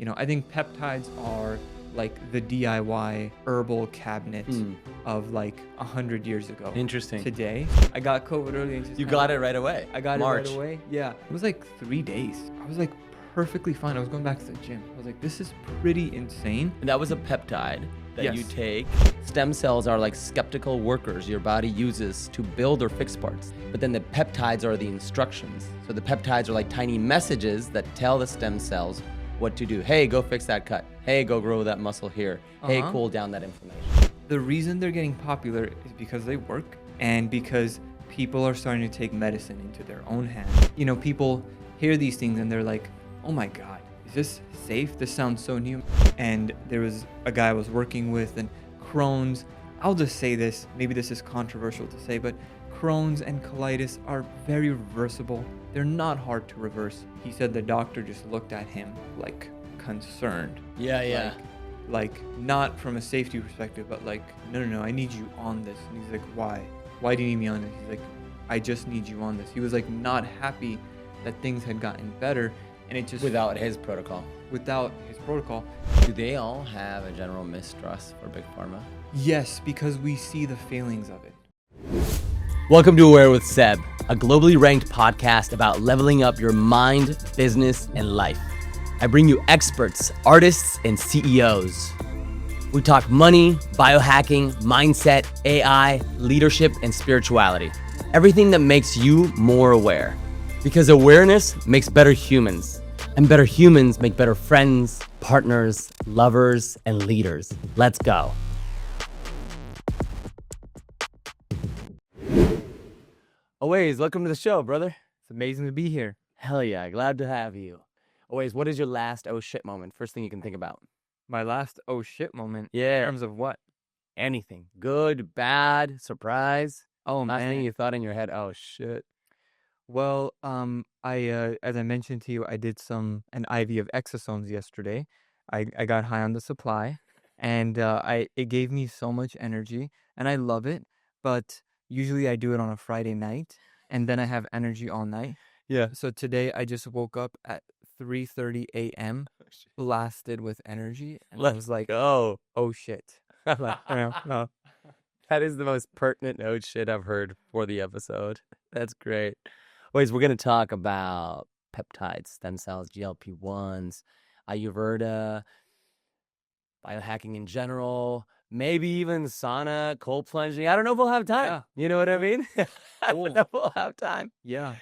I think peptides are like the DIY herbal cabinet of like 100 years ago. Interesting. Today, I got COVID early. And You got it right away. I got March. it right away. Yeah. It was like 3 days. I was like perfectly fine. I was going back to the gym. I was like, this is pretty insane. And that was a peptide that Yes. you take. Stem cells are like skeptical workers your body uses to build or fix parts. But then the peptides are the instructions. So the peptides are like tiny messages that tell the stem cells what to do. Hey, go fix that cut. Hey, go grow that muscle here. Hey, cool down that inflammation. The reason they're getting popular is because they work and because people are starting to take medicine into their own hands. People hear these things and they're like, oh my God, is this safe? This sounds so new. And there was a guy I was working with, and Crohn's, I'll just say this, maybe this is controversial to say, but Crohn's and colitis are very reversible. They're not hard to reverse. He said the doctor just looked at him like concerned. Yeah. Like not from a safety perspective, but like, no, I need you on this. And he's like, why? Why do you need me on this? He's like, I just need you on this. He was like not happy that things had gotten better, and it just Without his protocol. without his protocol. Do they all have a general mistrust for Big Pharma? Yes, because we see the failings of it. Welcome to Aware with Seb, a globally ranked podcast about leveling up your mind, business, and life. I bring you experts, artists, and CEOs. We talk money, biohacking, mindset, AI, leadership, and spirituality. Everything that makes you more aware. Because awareness makes better humans. And better humans make better friends, partners, lovers, and leaders. Let's go. Awais, welcome to the show, brother. It's amazing to be here. Hell yeah, glad to have you. Awais, what is your last oh shit moment? First thing you can think about. My last oh shit moment. Yeah. In terms of what? Anything. Good, bad, surprise. Oh Last man. thing you thought in your head, oh shit. Well, as I mentioned to you, I did an IV of exosomes yesterday. I got high on the supply, and it gave me so much energy, and I love it. But usually I do it on a Friday night, and then I have energy all night. Yeah. So today I just woke up at 3:30 a.m. blasted with energy, and I was like, go. oh shit. Like, no. That is the most pertinent oh shit I've heard for the episode. That's great. Awais, we're going to talk about peptides, stem cells, GLP-1s, Ayurveda, biohacking in general, maybe even sauna, cold plunging. I don't know if we'll have time. Yeah. You know what I mean? I Cool. don't know if we'll have time. Yeah.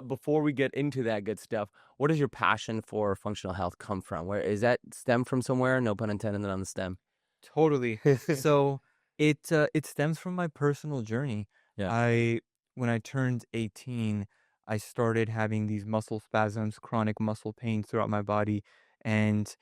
Before we get into that good stuff, where does your passion for functional health come from? Where is that stem from somewhere? No pun intended on the stem. Totally. So it stems from my personal journey. Yeah. When I turned 18, I started having these muscle spasms, chronic muscle pain throughout my body, and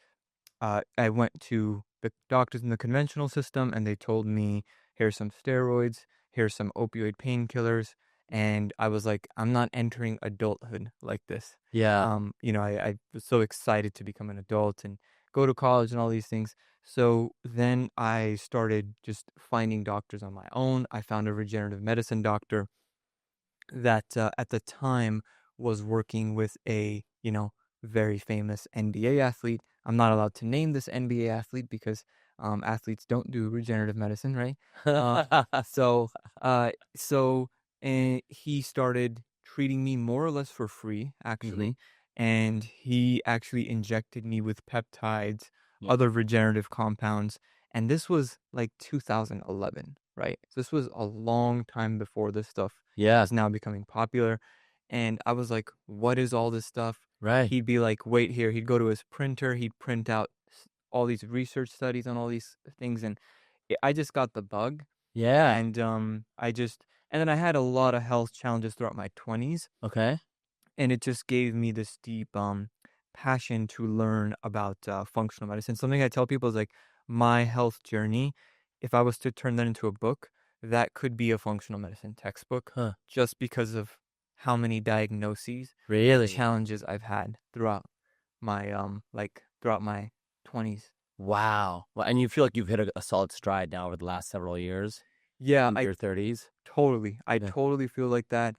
I went to the doctors in the conventional system, and they told me, here's some steroids, here's some opioid painkillers, and I was like, I'm not entering adulthood like this. Yeah. I was so excited to become an adult and go to college and all these things. So then I started just finding doctors on my own. I found a regenerative medicine doctor that at the time was working with a, very famous NBA athlete. I'm not allowed to name this NBA athlete because athletes don't do regenerative medicine, right? And he started treating me more or less for free, actually. And he actually injected me with peptides, other regenerative compounds. And this was like 2011, right? So this was a long time before this stuff Yeah. is now becoming popular. And I was like, what is all this stuff? Right. He'd be like, wait here. He'd go to his printer. He'd print out all these research studies on all these things. And I just got the bug. Yeah. And and then I had a lot of health challenges throughout my 20s. Okay. And it just gave me this deep passion to learn about functional medicine. Something I tell people is like, my health journey, if I was to turn that into a book, that could be a functional medicine textbook, just because of how many diagnoses, Really? challenges I've had throughout my 20s. Wow. Well, and you feel like you've hit a solid stride now over the last several years. Yeah, Into your 30s. totally. I Yeah. totally feel like that.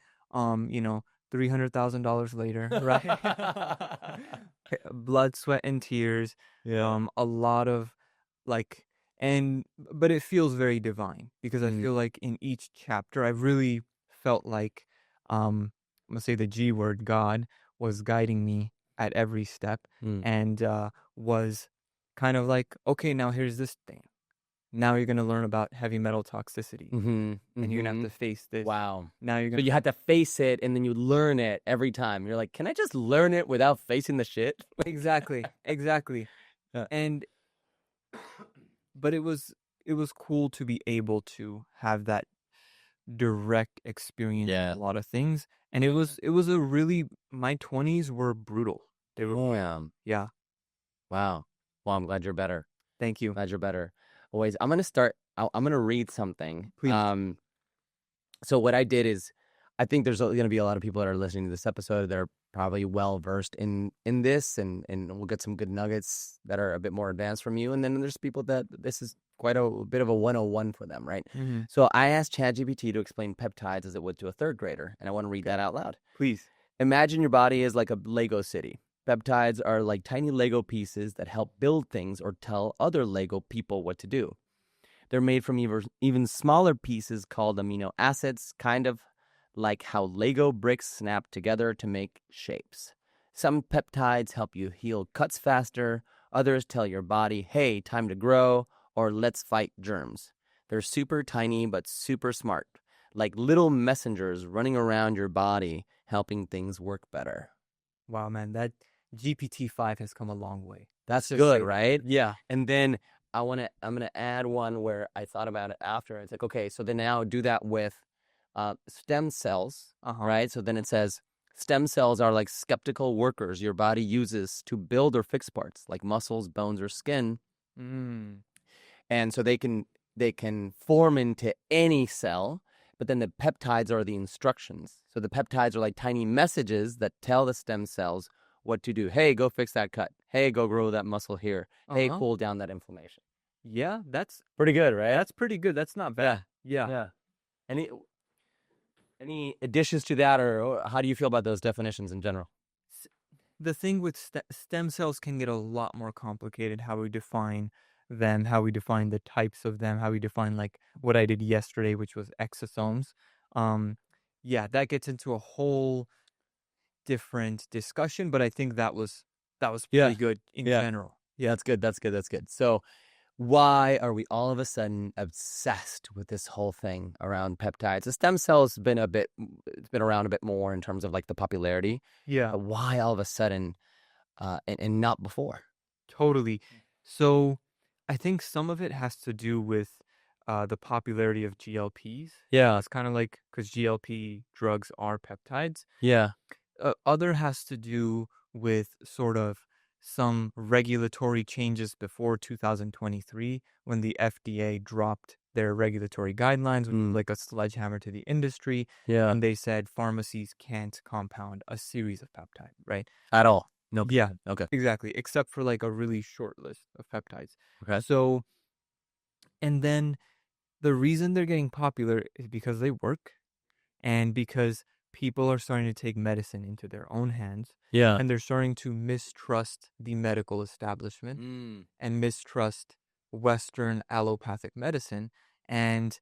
$300,000 later, right? Blood, sweat, and tears. Yeah. A lot of like, but it feels very divine because I Mm. feel like in each chapter, I really felt like, I'm gonna say the G word, God was guiding me at every step, Mm. and was kind of like, okay, now here's this thing. Now you're gonna learn about heavy metal toxicity, Mm-hmm. and you're gonna have to face this. Wow. Now you're So gonna you had to face it, and then you learn it every time. You're like, can I just learn it without facing the shit? exactly. Yeah. And but it was cool to be able to have that direct experience Yeah. with a lot of things, and it was a really, my 20s were brutal. They were, yeah. Wow. Well, I'm glad you're better. Thank you. Glad you're better. Always. I'm gonna read something. Please. So what I did is, I think there's going to be a lot of people that are listening to this episode that are probably well versed in this, and we'll get some good nuggets that are a bit more advanced from you. And then there's people that this is quite a bit of a 101 for them, right? Mm-hmm. So I asked ChatGPT to explain peptides as it would to a third grader, and I want to read that out loud. Please. Imagine your body is like a Lego city. Peptides are like tiny Lego pieces that help build things or tell other Lego people what to do. They're made from even smaller pieces called amino acids, kind of like how Lego bricks snap together to make shapes. Some peptides help you heal cuts faster. Others tell your body, hey, time to grow, or let's fight germs. They're super tiny but super smart, like little messengers running around your body, helping things work better. Wow, man, that GPT-5 has come a long way. That's Just good, say- right? Yeah. And then I'm gonna add one where I thought about it after. It's like, okay, so then now do that with stem cells, right? So then it says stem cells are like skeptical workers your body uses to build or fix parts like muscles, bones, or skin. And so they can form into any cell, but then the peptides are the instructions. So the peptides are like tiny messages that tell the stem cells what to do. Hey, go fix that cut. Hey, go grow that muscle here. Hey, cool down that inflammation. Yeah, that's Pretty good, right? that's pretty good. That's not bad. Yeah. Yeah. Any additions to that, or how do you feel about those definitions in general? The thing with stem cells can get a lot more complicated, how we define them, how we define the types of them, how we define like what I did yesterday, which was exosomes. Yeah, that gets into a whole different discussion, but I think that was pretty good in general. Yeah, that's good. That's good. That's good. So why are we all of a sudden obsessed with this whole thing around peptides? The stem cell's been it's been around a bit more in terms of like the popularity. Yeah. But why all of a sudden, and not before? Totally. So I think some of it has to do with the popularity of GLPs. Yeah. It's kind of like because GLP drugs are peptides. Yeah. Other has to do with sort of some regulatory changes before 2023 when the FDA dropped their regulatory guidelines, which was like a sledgehammer to the industry. Yeah. And they said pharmacies can't compound a series of peptides, right? At all. No. Yeah. Okay. Exactly. Except for like a really short list of peptides. Okay. So, and then the reason they're getting popular is because they work and because people are starting to take medicine into their own hands. Yeah. And they're starting to mistrust the medical establishment and mistrust Western allopathic medicine. And,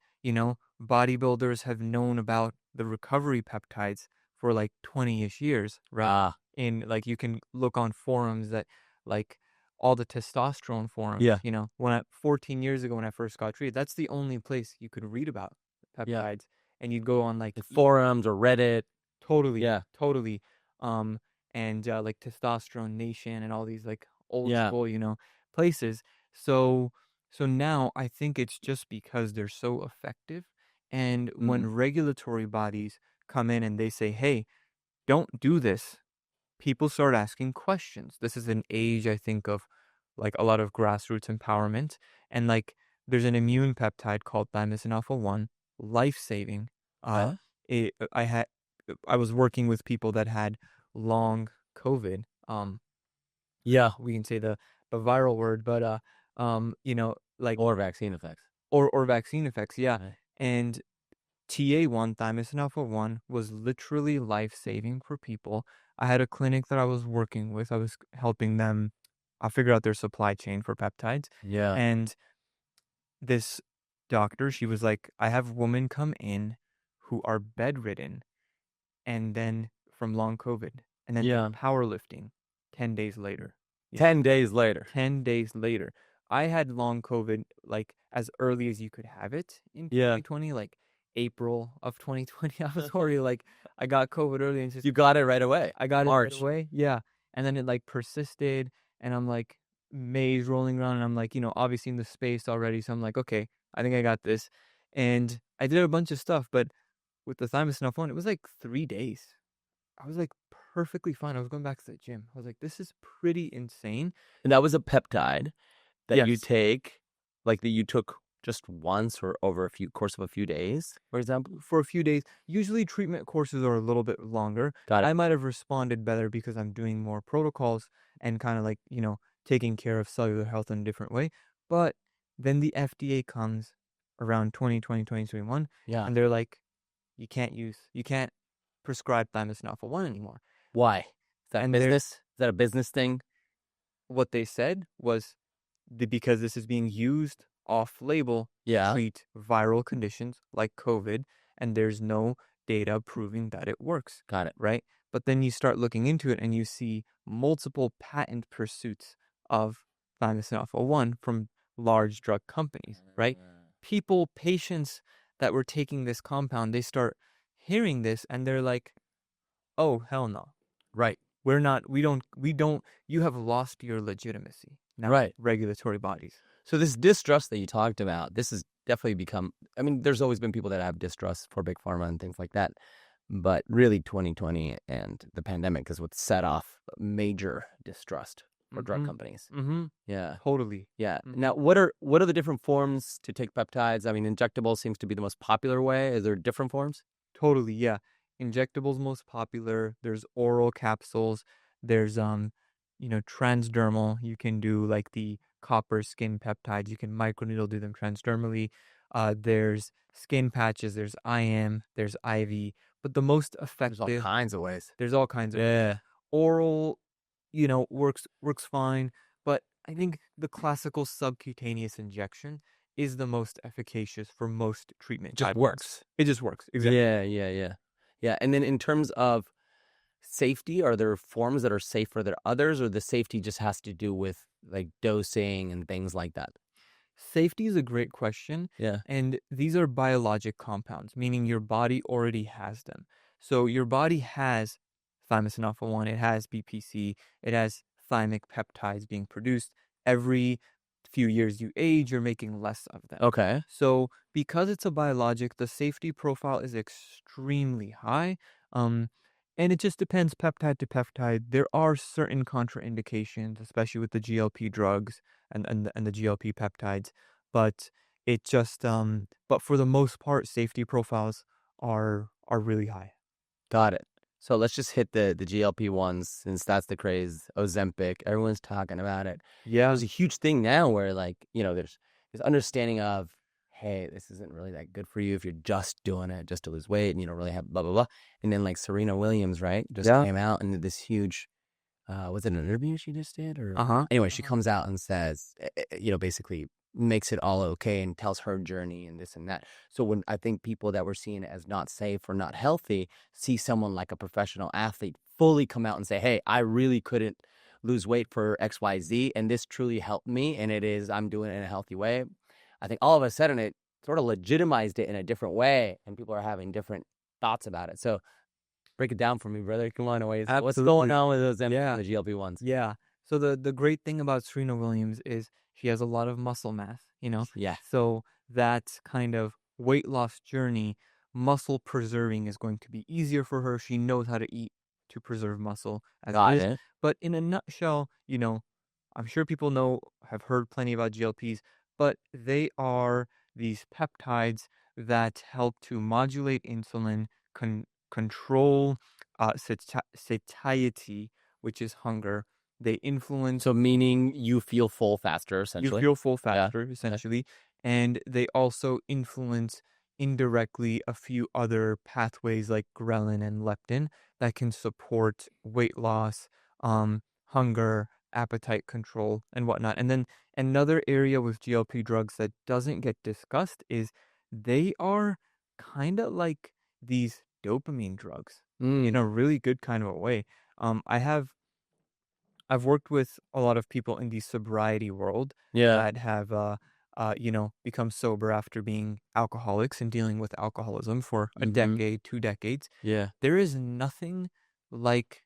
bodybuilders have known about the recovery peptides for like 20-ish years, right? In like, you can look on forums that like all the testosterone forums, Yeah. 14 years ago when I first got treated, that's the only place you could read about peptides. Yeah. And you'd go on like forums or Reddit. Totally. Yeah. Totally. And like Testosterone Nation and all these like old school, places. So now I think it's just because they're so effective. And when regulatory bodies come in and they say, hey, don't do this, people start asking questions. This is an age, I think, of like a lot of grassroots empowerment. And like there's an immune peptide called thymosin alpha 1, life-saving. I was working with people that had long COVID. We can say the viral word, but like Or vaccine effects. or vaccine effects, yeah. Right. And TA1, thymosin alpha 1, was literally life-saving for people. I had a clinic that I was working with. I was helping them figure out their supply chain for peptides. Yeah. And this doctor, she was like, I have women come in who are bedridden and then from long COVID and then Yeah. powerlifting 10 days later. Yeah. 10 days later. 10 days later. I had long COVID like as early as you could have it in Yeah. 2020, like April of 2020. I was already like, I got COVID early and just, You got it right away. I got March. it right away. Yeah. And then it like persisted and I'm like May's rolling around and I'm like, obviously in the space already. So I'm like, okay, I think I got this. And I did a bunch of stuff, but with the thymosin alpha 1, it was like 3 days. I was like perfectly fine. I was going back to the gym. I was like, this is pretty insane. And that was a peptide that you Yes. take, like that you took just once or over course of a few days, for example? For a few days. Usually treatment courses are a little bit longer. Got it. I might have responded better because I'm doing more protocols and kind of like, taking care of cellular health in a different way. But then the FDA comes around 2020, 2021, Yeah. and they're like, you can't prescribe thymosin alpha 1 anymore. Why? Is that And business? Is that a business thing? what they said was because this is being used off-label to Yeah. treat viral conditions like COVID, and there's no data proving that it works, Got it. right? But then you start looking into it and you see multiple patent pursuits of thymosin alpha 1 from large drug companies, right? Patients that were taking this compound, they start hearing this and they're like, oh, hell no. Right. You have lost your legitimacy. Now, Right. regulatory bodies. So this distrust that you talked about, this has definitely become, I mean, there's always been people that have distrust for big pharma and things like that. But really 2020 and the pandemic is what set off major distrust for drug companies. Mm-hmm. Yeah. Totally. Yeah. Mhm. Now, what are the different forms to take peptides? I mean, injectable seems to be the most popular way. Is there different forms? Totally, yeah. Injectables most popular. There's oral capsules. There's transdermal. You can do like the copper skin peptides. You can microneedle do them transdermally. There's skin patches. There's IM. There's IV. But the most There's effective. all kinds of ways. There's all kinds of. Yeah. Oral, works fine. But I think the classical subcutaneous injection is the most efficacious for most treatment. Just guidelines. works. It just works. Exactly. Yeah. And then in terms of safety, are there forms that are safer than others, or the safety just has to do with like dosing and things like that? Safety is a great question. Yeah. And these are biologic compounds, meaning your body already has them. So your body has thymosin alpha 1, it has BPC, it has thymic peptides being produced. Every few years you age, you're making less of them. Okay. So because it's a biologic, the safety profile is extremely high. And it just depends peptide to peptide. There are certain contraindications, especially with the GLP drugs and the GLP peptides. But it just but for the most part, safety profiles are really high. Got it. So let's just hit the GLP-1s, since that's the craze. Ozempic, everyone's talking about it. Yeah. There's a huge thing now where, like, there's this understanding of, hey, this isn't really that good for you if you're just doing it just to lose weight and you don't really have blah, blah, blah. And then like Serena Williams, right, just came out and did this huge, was it an interview she just did? Or anyway, she comes out and says, basically makes it all okay and tells her journey and this and that. So when I think people that were seen as not safe or not healthy see someone like a professional athlete fully come out and say, hey, I really couldn't lose weight for XYZ, and this truly helped me, and I'm doing it in a healthy way. I think all of a sudden it sort of legitimized it in a different way, and people are having different thoughts about it. So break it down for me, brother. Come on, Awais. What's going on with those the GLP-1s? Yeah. So the great thing about Serena Williams is she has a lot of muscle mass, Yeah. So that kind of weight loss journey, muscle preserving is going to be easier for her. She knows how to eat to preserve muscle as Got it is. it. But in a nutshell, I'm sure people have heard plenty about GLPs, but they are these peptides that help to modulate insulin, control satiety, which is hunger. They influence. So meaning you feel full faster, essentially. You feel full faster, essentially. And they also influence indirectly a few other pathways like ghrelin and leptin that can support weight loss, hunger, appetite control, and whatnot. And then another area with GLP drugs that doesn't get discussed is they are kind of like these dopamine drugs in a really good kind of a way. Um, I have I've worked with a lot of people in the sobriety world Yeah. that have, become sober after being alcoholics and dealing with alcoholism for a Mm-hmm. decade, 2 decades. Yeah. There is nothing like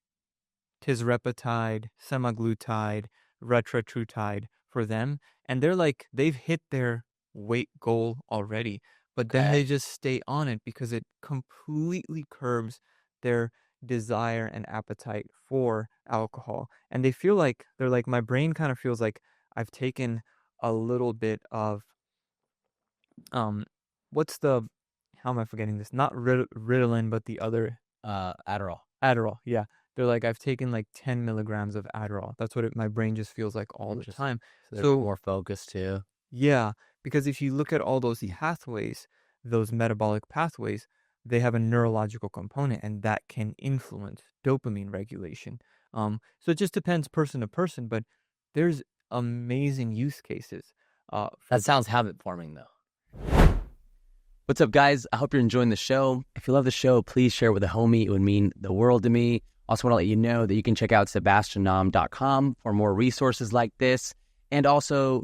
tisrepatide, semaglutide, retatrutide for them, and they've hit their weight goal already, but then Okay. they just stay on it because it completely curbs their desire and appetite for alcohol. And they're like, my brain kind of feels like I've taken a little bit of um what's the how am I forgetting this? Not Ritalin, but the other Adderall. Adderall, yeah. They're like, I've taken like 10 milligrams of Adderall. That's what my brain just feels like all the Interesting. time. So they're So, more focused too. yeah, because if you look at all those pathways, those metabolic pathways, they have a neurological component and that can influence dopamine regulation. So it just depends person to person, but there's amazing use cases for That sounds habit forming though. What's up, guys? I hope you're enjoying the show. If you love the show, please share it with a homie. It would mean the world to me. Also want to let you know that you can check out sebastiannam.com for more resources like this, and also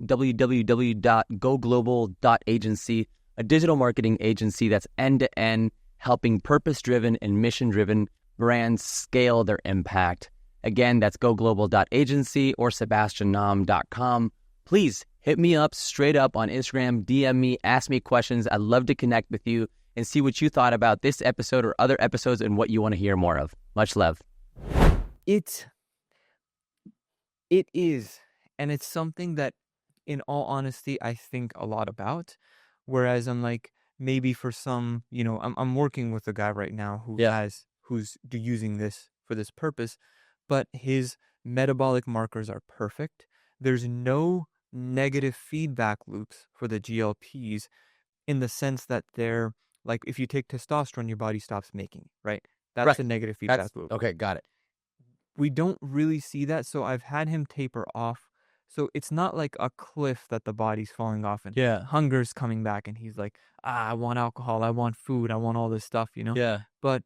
www.goglobal.agency, a digital marketing agency that's end-to-end, helping purpose-driven and mission-driven brands scale their impact. Again, that's goglobal.agency or sebastiannam.com. Please hit me up straight up on Instagram, DM me, ask me questions. I'd love to connect with you and see what you thought about this episode or other episodes and what you want to hear more of. Much love. it. It is, and it's something that, in all honesty, I think a lot about. Whereas I'm like, maybe for some, I'm working with a guy right now Yeah. who's using this for this purpose, but his metabolic markers are perfect. There's no negative feedback loops for the GLPs in the sense that they're like, if you take testosterone, your body stops making, right? That's Right. a negative feedback loop. Okay, got it. We don't really see that, so I've had him taper off. So it's not like a cliff that the body's falling off and Yeah. hunger's coming back and he's like, I want alcohol, I want food, I want all this stuff, Yeah. But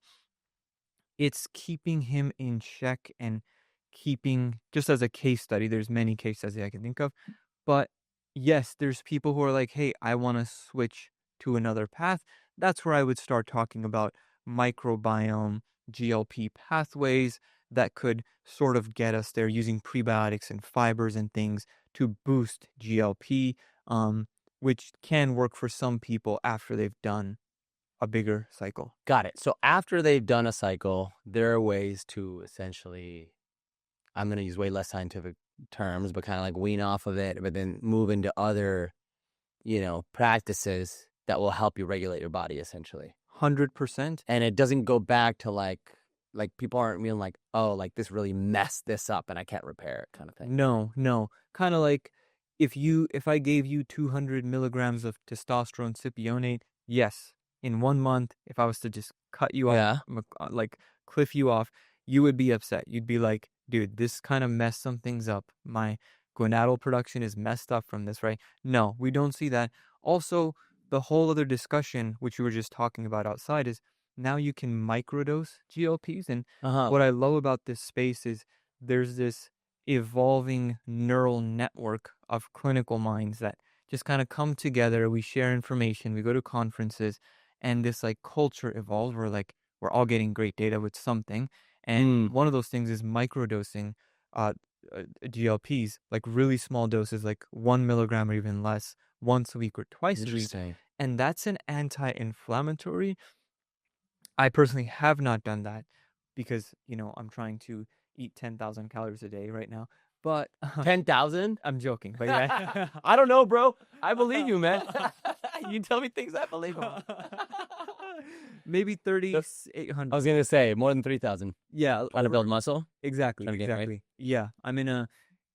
it's keeping him in check and keeping, just as a case study, there's many case studies I can think of. But yes, there's people who are like, hey, I want to switch to another path. That's where I would start talking about microbiome, GLP pathways that could sort of get us there using prebiotics and fibers and things to boost GLP, which can work for some people after they've done a bigger cycle. Got it. So after they've done a cycle, there are ways to essentially, I'm going to use way less scientific terms, but kind of like wean off of it, but then move into other, practices that will help you regulate your body essentially. 100%. And it doesn't go back to like people aren't being like, oh, like this really messed this up and I can't repair it kind of thing. No. Kind of like if I gave you 200 milligrams of testosterone cypionate, yes, in 1 month, if I was to just cut you off, like cliff you off, you would be upset. You'd be like, dude, this kind of messed some things up. My gonadal production is messed up from this, right? No, we don't see that. Also, the whole other discussion, which we were just talking about outside, is now you can microdose GLPs. And what I love about this space is there's this evolving neural network of clinical minds that just kind of come together. We share information, we go to conferences, and this like culture evolves where like we're all getting great data with something. And one of those things is microdosing GLPs, like really small doses, like 1 milligram or even less, once a week or twice a week. And that's an anti-inflammatory. I personally have not done that because, I'm trying to eat 10,000 calories a day right now. But 10,000? I'm joking, but yeah. I don't know, bro. I believe you, man. You tell me things, I believe them. Maybe 3,800. I was going to say more than 3,000. Yeah. Trying to build muscle? Exactly. Trying to gain weight? Yeah. I'm in a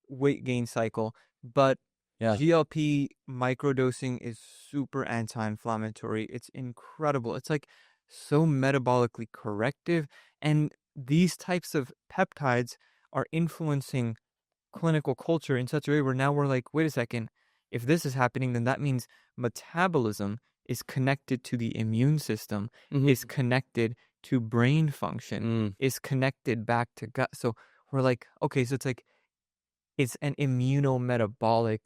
weight gain cycle, but Yeah. GLP microdosing is super anti-inflammatory. It's incredible. It's like so metabolically corrective. And these types of peptides are influencing clinical culture in such a way where now we're like, wait a second, if this is happening, then that means metabolism is connected to the immune system, is connected to brain function, is connected back to gut. So we're like, okay, so it's an immunometabolic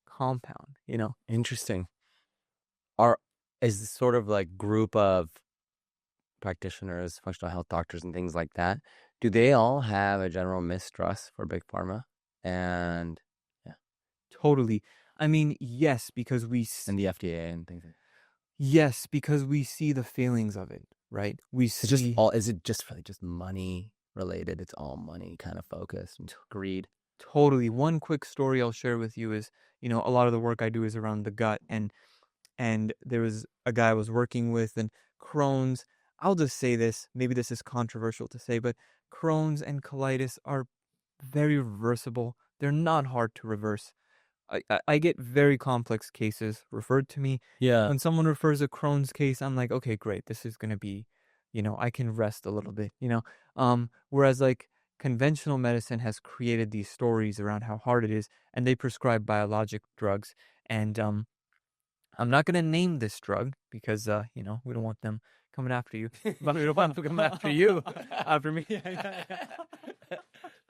compound, you know? Interesting. Is this sort of like group of practitioners, functional health doctors, and things like that? Do they all have a general mistrust for big pharma? And yeah, Totally. I mean, yes, because and the FDA and things like that. yes, because we see the failings of it, right? We It's just see all, is it just really just money related? It's all money kind of focused and greed. totally. One quick story I'll share with you is, you know, a lot of the work I do is around the gut, and there was a guy I was working with, and Crohn's. I'll just say this, maybe this is controversial to say, but Crohn's and colitis are very reversible. They're not hard to reverse. I get very complex cases referred to me. Yeah. When someone refers a Crohn's case, I'm like, okay, great. This is gonna be, you know, I can rest a little bit, you know. Whereas like conventional medicine has created these stories around how hard it is, and they prescribe biologic drugs. And I'm not gonna name this drug because you know, we don't want them coming after you. But we don't want them coming after you. After me.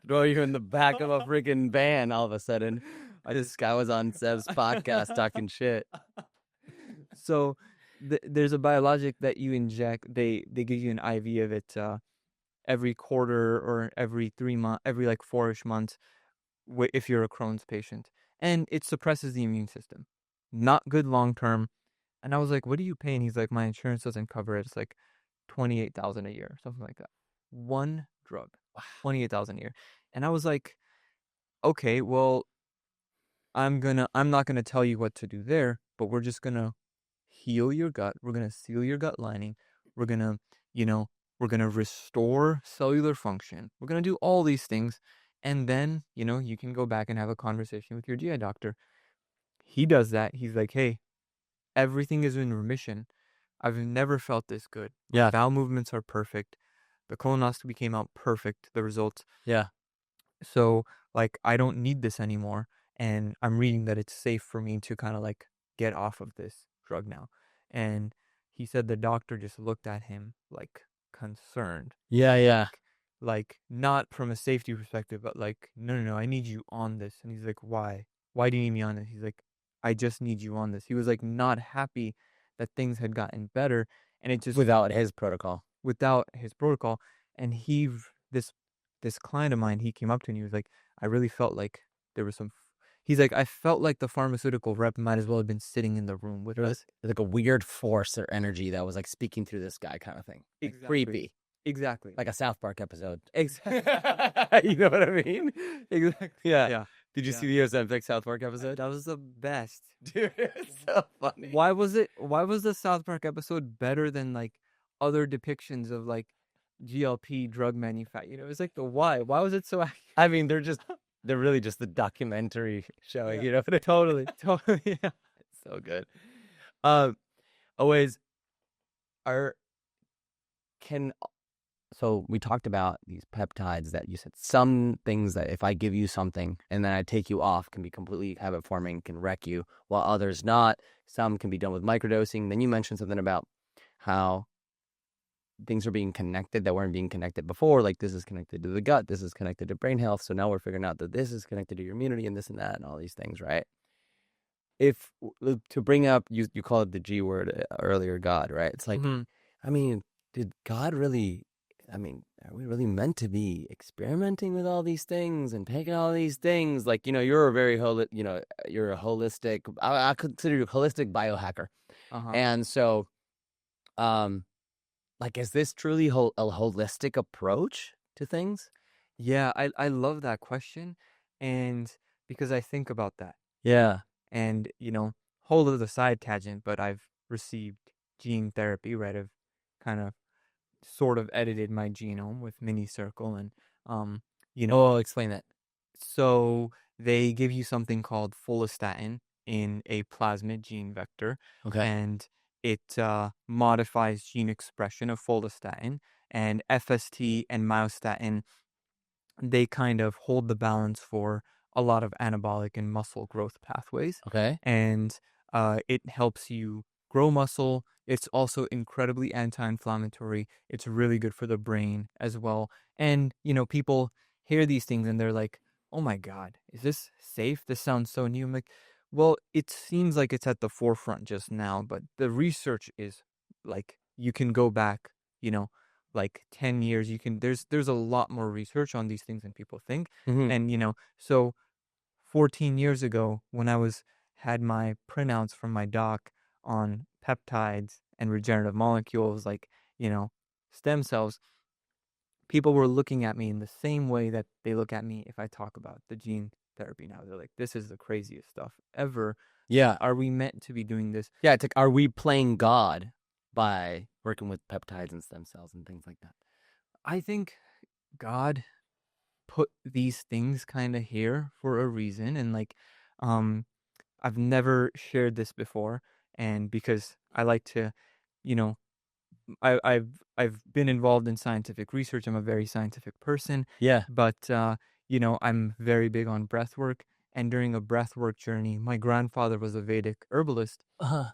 Throw you in the back of a freaking van all of a sudden. This guy was on Seb's podcast talking shit. So there's a biologic that you inject. They give you an IV of it every quarter or every 3 months, every like 4-ish months, if you're a Crohn's patient, and it suppresses the immune system. Not good long term. And I was like, "What are you paying?" He's like, "My insurance doesn't cover it. It's like 28,000 a year, something like that. One drug, 28,000 a year." And I was like, "Okay, well, I'm not gonna tell you what to do there, but we're just gonna heal your gut. We're gonna seal your gut lining. We're gonna, you know, we're gonna restore cellular function. We're gonna do all these things, and then, you know, you can go back and have a conversation with your GI doctor." He does that. He's like, "Hey, everything is in remission. I've never felt this good. Yeah. Bowel movements are perfect. The colonoscopy came out perfect. The results. Yeah. So, like, I don't need this anymore. And I'm reading that it's safe for me to kind of like get off of this drug now." And he said the doctor just looked at him like concerned. Yeah. Yeah. Like not from a safety perspective, but like, no, I need you on this. And he's like, "Why? Why do you need me on this?" He's like, "I just need you on this." He was like not happy that things had gotten better, and it just Without his protocol. without his protocol. And this client of mine, he came up to me and he was like, "I really felt like there was some." He's like, "I felt like the pharmaceutical rep might as well have been sitting in the room with us." Like a weird force or energy that was like speaking through this guy kind of thing. Like Exactly. creepy. Exactly. Like a South Park episode. Exactly. You know what I mean? Exactly. Yeah. Yeah. Did you Yeah. see the Ozempic South Park episode? That was the best. Dude, it's so funny. Why was the South Park episode better than like other depictions of like GLP drug manufacturing? You know, it's like the why. Why was it so accurate? I mean, they're really just the documentary showing, you know what I mean? Totally. Yeah. It's so good. Always so we talked about these peptides that you said some things that if I give you something and then I take you off can be completely habit forming, can wreck you, while others not. Some can be done with microdosing. Then you mentioned something about how things are being connected that weren't being connected before. Like this is connected to the gut, this is connected to brain health. So now we're figuring out that this is connected to your immunity and this and that and all these things, right? If to bring up, you call it the G word earlier, God, right? It's like, I mean, did God really? I mean, are we really meant to be experimenting with all these things and taking all these things? Like, you know, you're a very you're a holistic. I consider you a holistic biohacker, and so, like, is this truly a holistic approach to things? Yeah, I love that question, and because I think about that. Yeah. And, you know, whole other side tangent, but I've received gene therapy, right? I've kind of sort of edited my genome with mini circle and, you know. Oh, explain that. So they give you something called follistatin in a plasmid gene vector, Okay. and it modifies gene expression of follistatin, and FST and myostatin, they kind of hold the balance for a lot of anabolic and muscle growth pathways. Okay. And it helps you grow muscle. It's also incredibly anti-inflammatory. It's really good for the brain as well. And, people hear these things and they're like, oh my God, is this safe? This sounds so new. I'm like, well, it seems like it's at the forefront just now, but the research is like, you can go back, like 10 years. There's a lot more research on these things than people think. Mm-hmm. And, so 14 years ago, when I had my printouts from my doc on peptides and regenerative molecules, like, stem cells, people were looking at me in the same way that they look at me if I talk about the gene therapy now. They're like, this is the craziest stuff ever. Yeah. Are we meant to be doing this? Yeah. It's like, are we playing God by working with peptides and stem cells and things like that? I think God put these things kind of here for a reason. And like, I've never shared this before. And because I like to, you know, I've been involved in scientific research. I'm a very scientific person. Yeah. But I'm very big on breath work. And during a breath work journey, my grandfather was a Vedic herbalist. Uh-huh.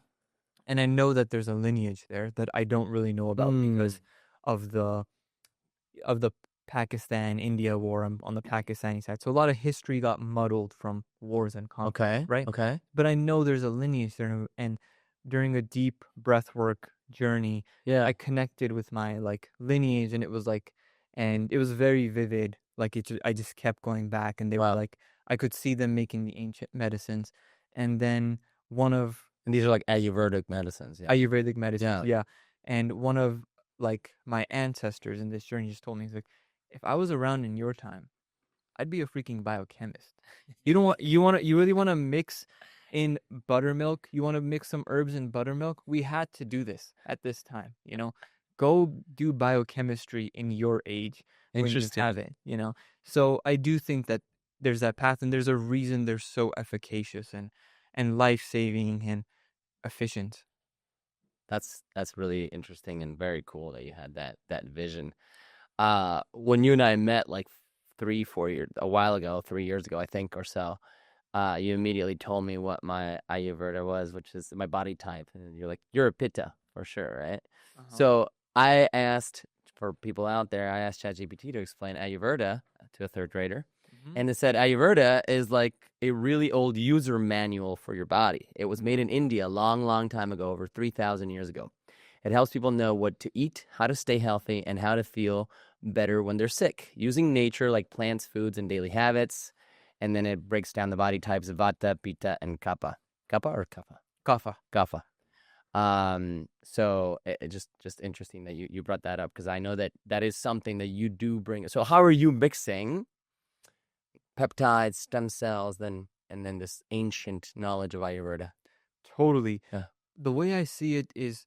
And I know that there's a lineage there that I don't really know about because of the Pakistan India war. I'm on the Pakistani side, so a lot of history got muddled from wars and conflicts. Okay. Right. Okay. But I know there's a lineage there, and during a deep breathwork journey, Yeah. I connected with my lineage, and it was very vivid. I just kept going back, and they Wow. were like, I could see them making the ancient medicines, and then one of And these are like Ayurvedic medicines. Yeah. Ayurvedic medicines, Yeah. yeah. And one of my ancestors in this journey just told me, he's like, if I was around in your time, I'd be a freaking biochemist. You really want to mix in buttermilk? You want to mix some herbs in buttermilk? We had to do this at this time, Go do biochemistry in your age when you Interesting. have it, So I do think that there's that path, and there's a reason they're so efficacious and life-saving and efficient. That's really interesting and very cool that you had that vision. When you and I met like 3-4 years a while ago, 3 years ago, I think, or so, you immediately told me what my Ayurveda was, which is my body type, and you're like, you're a Pitta for sure, right? Uh-huh. So I asked, for people out there, I asked ChatGPT to explain Ayurveda to a third grader. And it said Ayurveda is like a really old user manual for your body. It was made in India a long, long time ago, over 3,000 years ago. It helps people know what to eat, how to stay healthy, and how to feel better when they're sick, using nature like plants, foods, and daily habits. And then it breaks down the body types of Vata, Pitta, and Kapha. Kapha or Kapha? Kapha. Kapha. So it just interesting that you brought that up, because I know that is something that you do bring. So how are you mixing peptides, stem cells, and then this ancient knowledge of Ayurveda? Totally. Yeah. The way I see it is,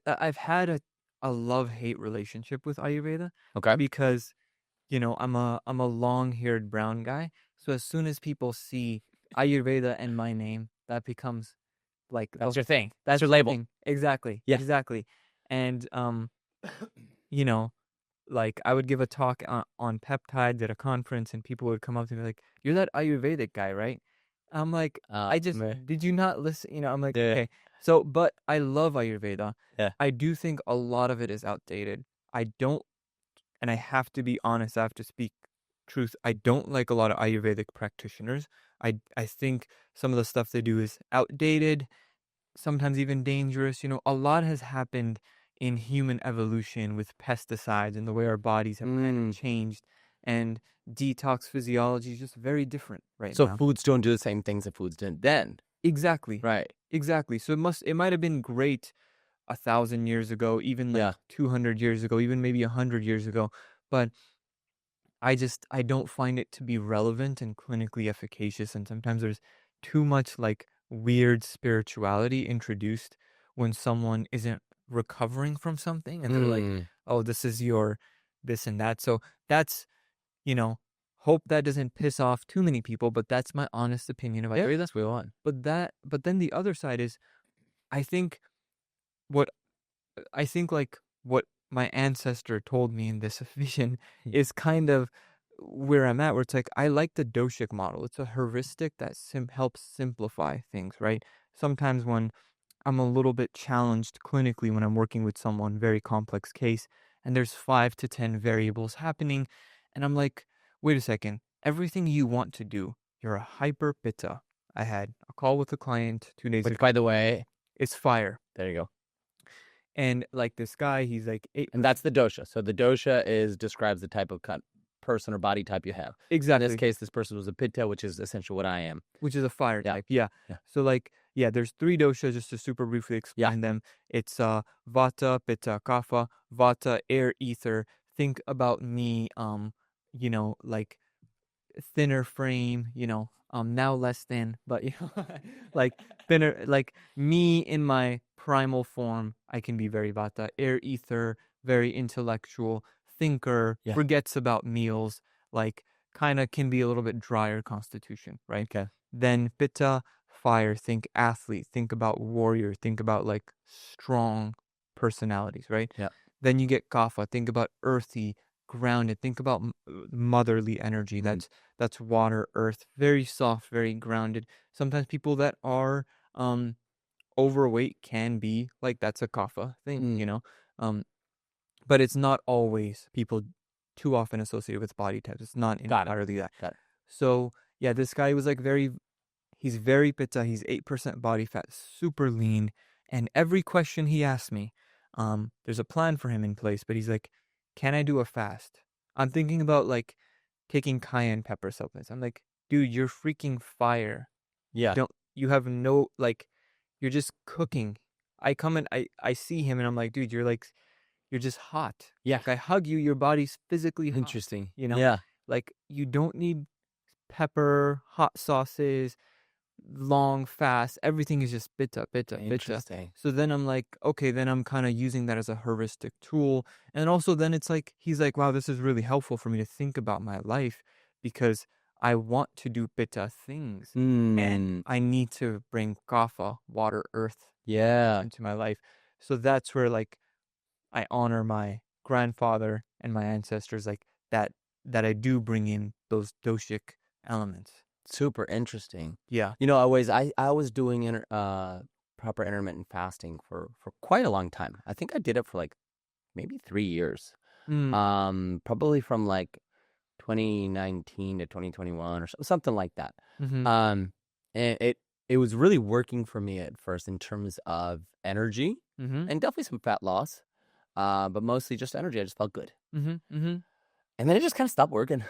I've had a love-hate relationship with Ayurveda. Okay. Because, I'm a long-haired brown guy. So as soon as people see Ayurveda and my name, that becomes That's your thing. That's your the label. thing. Exactly. Yeah. Exactly. And I would give a talk on peptides at a conference, and people would come up to me like, "You're that Ayurvedic guy, right?" I'm like, did you not listen? I'm like, Yeah. okay. So, but I love Ayurveda. Yeah. I do think a lot of it is outdated. And I have to be honest, I have to speak truth. I don't like a lot of Ayurvedic practitioners. I think some of the stuff they do is outdated, sometimes even dangerous. A lot has happened in human evolution with pesticides and the way our bodies have kind of changed, and detox physiology is just very different now. So foods don't do the same things that foods did then. Exactly. Right. Exactly. So it might have been great 1,000 years ago, even 200 years ago, even maybe 100 years ago, but I don't find it to be relevant and clinically efficacious. And sometimes there's too much weird spirituality introduced when someone isn't recovering from something, and they're like, oh, this is your this and that. So that's, hope that doesn't piss off too many people, but that's my honest opinion about it. That's what we want. But then the other side is, I think what like what my ancestor told me in this vision is kind of where I'm at, where it's like, I like the doshic model. It's a heuristic that helps simplify things, right? Sometimes when I'm a little bit challenged clinically, when I'm working with someone, very complex case, and there's 5 to 10 variables happening, and I'm like, wait a second, everything you want to do, you're a hyper pitta. I had a call with a client 2 days Which, ago. by the way, It's fire. there you go. And like this guy, he's like 8. And that's the dosha. So the dosha describes the type of person or body type you have. Exactly. In this case, this person was a pitta, which is essentially what I am. Which is a fire Yeah. type. Yeah. Yeah. So like, yeah, there's 3 doshas, just to super briefly explain them. It's vata, pitta, kapha. Vata, air, ether. Think about me, like thinner frame, now less than, but like thinner, like me in my primal form. I can be very vata. Air, ether, very intellectual, thinker, forgets about meals, like kind of can be a little bit drier constitution, right? Okay. Then pitta, fire, think athlete, think about warrior, think about like strong personalities, right? Yeah. Then you get kapha, think about earthy, grounded, think about motherly energy. That's water, earth, very soft, very grounded. Sometimes people that are overweight can be like, that's a kapha thing, but it's not always people too often associated with body types. It's not entirely that. Got it. So yeah, this guy was like he's very pitta. He's 8% body fat, super lean. And every question he asked me, there's a plan for him in place, but he's like, can I do a fast? I'm thinking about like taking cayenne pepper supplements. I'm like, dude, you're freaking fire. Yeah. You have no, like, you're just cooking. I come and I see him and I'm like, dude, you're just hot. Yeah. Like, I hug you, your body's physically hot. Interesting. Yeah. Like, you don't need pepper, hot sauces, long fast. Everything is just pitta. Interesting. So then I'm like, okay, then I'm kind of using that as a heuristic tool. And also then it's like, he's like, wow, this is really helpful for me to think about my life, because I want to do pitta things. And I need to bring kapha, water, earth, into my life. So that's where like I honor my grandfather and my ancestors, like that I do bring in those doshic elements. Super interesting. Yeah. I was doing proper intermittent fasting for quite a long time. I think I did it for like maybe 3 years. Probably from like 2019 to 2021 or something like that. And it was really working for me at first in terms of energy and definitely some fat loss, but mostly just energy. I just felt good. And then it just kind of stopped working.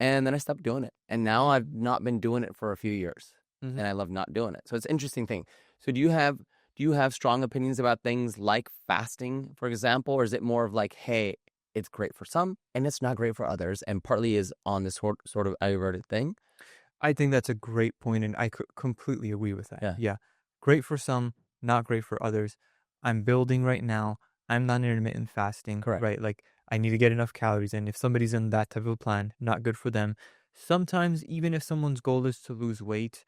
And then I stopped doing it. And now I've not been doing it for a few years. And I love not doing it. So it's an interesting thing. So do you have strong opinions about things like fasting, for example? Or is it more of like, hey, it's great for some and it's not great for others, and partly is on this sort of Ayurvedic thing? I think that's a great point, and I completely agree with that. Yeah. Great for some, not great for others. I'm building right now. I'm not intermittent fasting. Correct. Right? Like, I need to get enough calories in. If somebody's in that type of a plan, not good for them. Sometimes, even if someone's goal is to lose weight,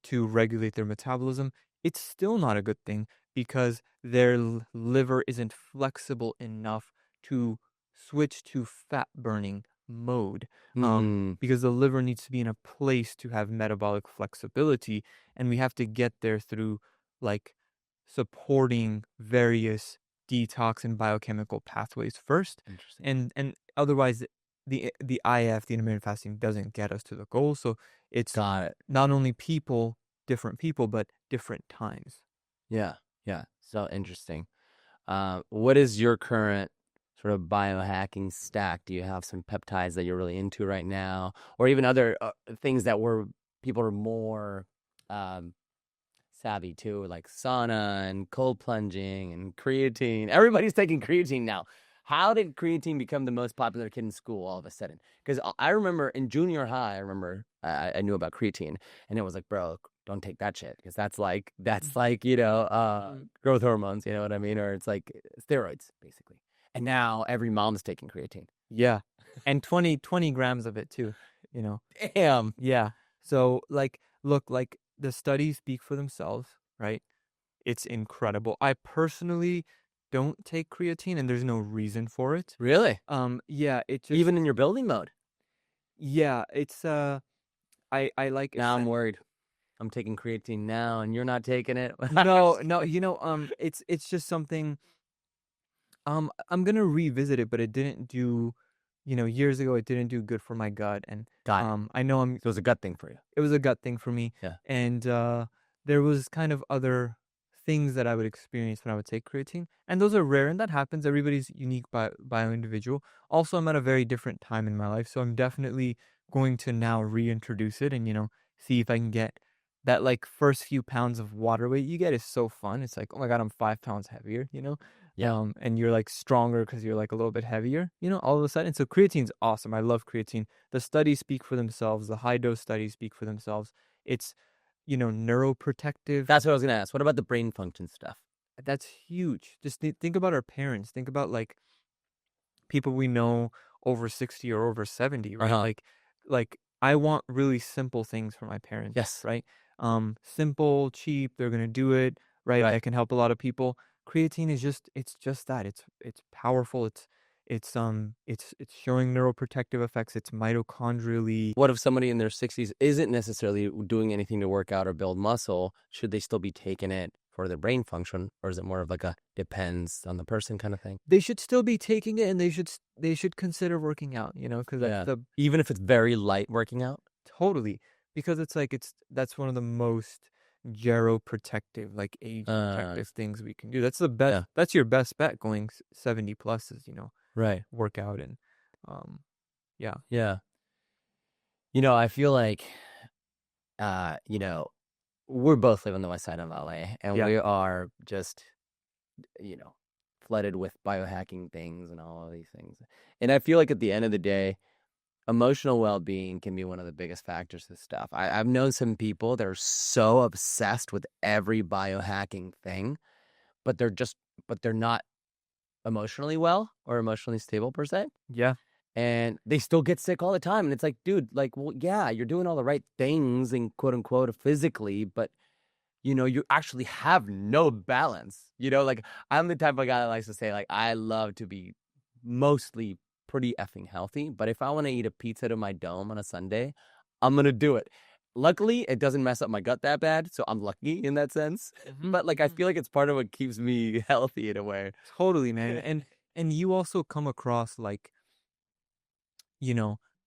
to regulate their metabolism, it's still not a good thing, because their liver isn't flexible enough to switch to fat burning mode. Because the liver needs to be in a place to have metabolic flexibility, and we have to get there through like supporting various detox and biochemical pathways first. Interesting. And otherwise the IF, the intermittent fasting, doesn't get us to the goal. So it's Got it. not only different people, but different times. Yeah. So interesting. What is your current sort of biohacking stack? Do you have some peptides that you're really into right now, or even other things that people are more savvy to, like sauna and cold plunging and creatine? Everybody's taking creatine now. How did creatine become the most popular kid in school all of a sudden? Because I remember in junior high, I knew about creatine, and it was like, bro, don't take that shit, because that's like growth hormones, you know what I mean? Or it's like steroids, basically. And now every mom's taking creatine. Yeah. and 20 grams of it too, you know. Damn. Yeah. So like, look, like the studies speak for themselves, right? It's incredible. I personally don't take creatine, and there's no reason for it. Really? Yeah, it just, Even in your building mode? yeah, it's I like Now I'm worried. I'm taking creatine now, and you're not taking it. no, it's just something. I'm gonna revisit it, but it didn't do, years ago it didn't do good for my gut, and Got it. I know So it was a gut thing for you. it was a gut thing for me, Yeah. and there was kind of other things that I would experience when I would take creatine, and those are rare, and that happens. Everybody's unique bio individual. Also, I'm at a very different time in my life, so I'm definitely going to now reintroduce it, and see if I can get that, like, first few pounds of water weight you get is so fun. It's like, oh my God, I'm 5 pounds heavier, Yeah. and you're like stronger because you're like a little bit heavier, all of a sudden. So creatine's awesome. I love creatine. The studies speak for themselves. The high dose studies speak for themselves. It's, neuroprotective. That's what I was gonna ask. What about the brain function stuff? That's huge. Just think about our parents. Think about like people we know over 60 or over 70, right? Uh-huh. Like I want really simple things for my parents, Yes. right? Simple, cheap, they're going to do it, right? Right. That can help a lot of people. Creatine is just that. It's powerful. It's showing neuroprotective effects. It's mitochondrially. What if somebody in their 60s isn't necessarily doing anything to work out or build muscle? Should they still be taking it for their brain function, or is it more of like a depends on the person kind of thing? They should still be taking it, and they should consider working out, because Yeah. that's the Even if it's very light working out? totally, because it's like that's one of the most geroprotective, like age protective things we can do. That's the best. Yeah. That's your best bet going 70 plus is, Right. workout and yeah. Yeah. I feel like, uh, you know, we're both live on the west side of LA, and Yeah. we are just, flooded with biohacking things and all of these things. And I feel like at the end of the day, emotional well-being can be one of the biggest factors to stuff. I've known some people that are so obsessed with every biohacking thing, but they're not emotionally well or emotionally stable per se. Yeah. And they still get sick all the time. And it's like, dude, like, well, yeah, you're doing all the right things and quote unquote physically, but you actually have no balance. Like I'm the type of guy that likes to say, like, I love to be mostly pretty effing healthy, but if I want to eat a pizza to my dome on a Sunday, I'm going to do it. Luckily, it doesn't mess up my gut that bad, so I'm lucky in that sense. But like, I feel like it's part of what keeps me healthy in a way. Totally, man. And you also come across like,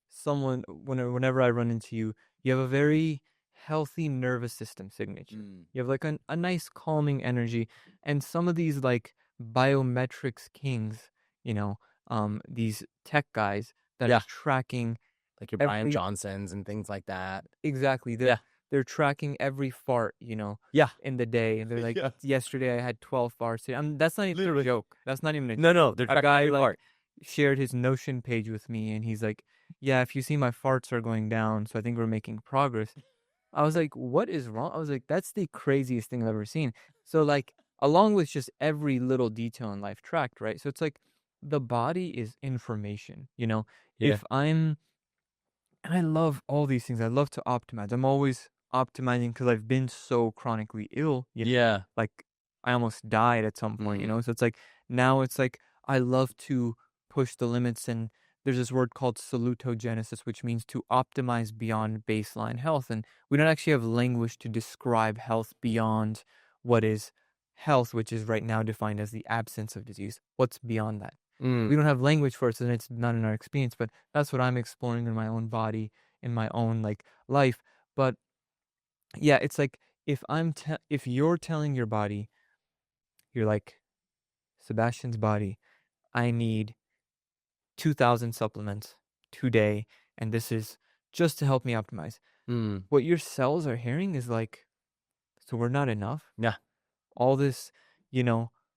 someone, whenever I run into you, you have a very healthy nervous system signature. You have like a nice calming energy, and some of these like biometrics kings, these tech guys that Yeah. are tracking Like your Brian Johnsons and things like that. exactly. They're tracking every fart, Yeah. in the day, and they're like, Yeah. yesterday I had 12 farts. That's not even a joke. That's not even a No, they're a tracking guy every like part. shared his Notion page with me, and he's like, yeah, if you see my farts are going down, so I think we're making progress. I was like, what is wrong? I was like, that's the craziest thing I've ever seen. So like, along with just every little detail in life tracked, right? So it's like the body is information, Yeah. if I'm, and I love all these things. I love to optimize. I'm always optimizing because I've been so chronically ill. Yeah. Like I almost died at some point, So it's like now it's like I love to push the limits, and there's this word called salutogenesis, which means to optimize beyond baseline health. And we don't actually have language to describe health beyond what is health, which is right now defined as the absence of disease. What's beyond that? We don't have language for it, so it's not in our experience, but that's what I'm exploring in my own body, in my own like life. But yeah, it's like if you're telling your body, you're like, Sebastian's body, I need 2,000 supplements today, and this is just to help me optimize. What your cells are hearing is like, so we're not enough. Yeah. All this,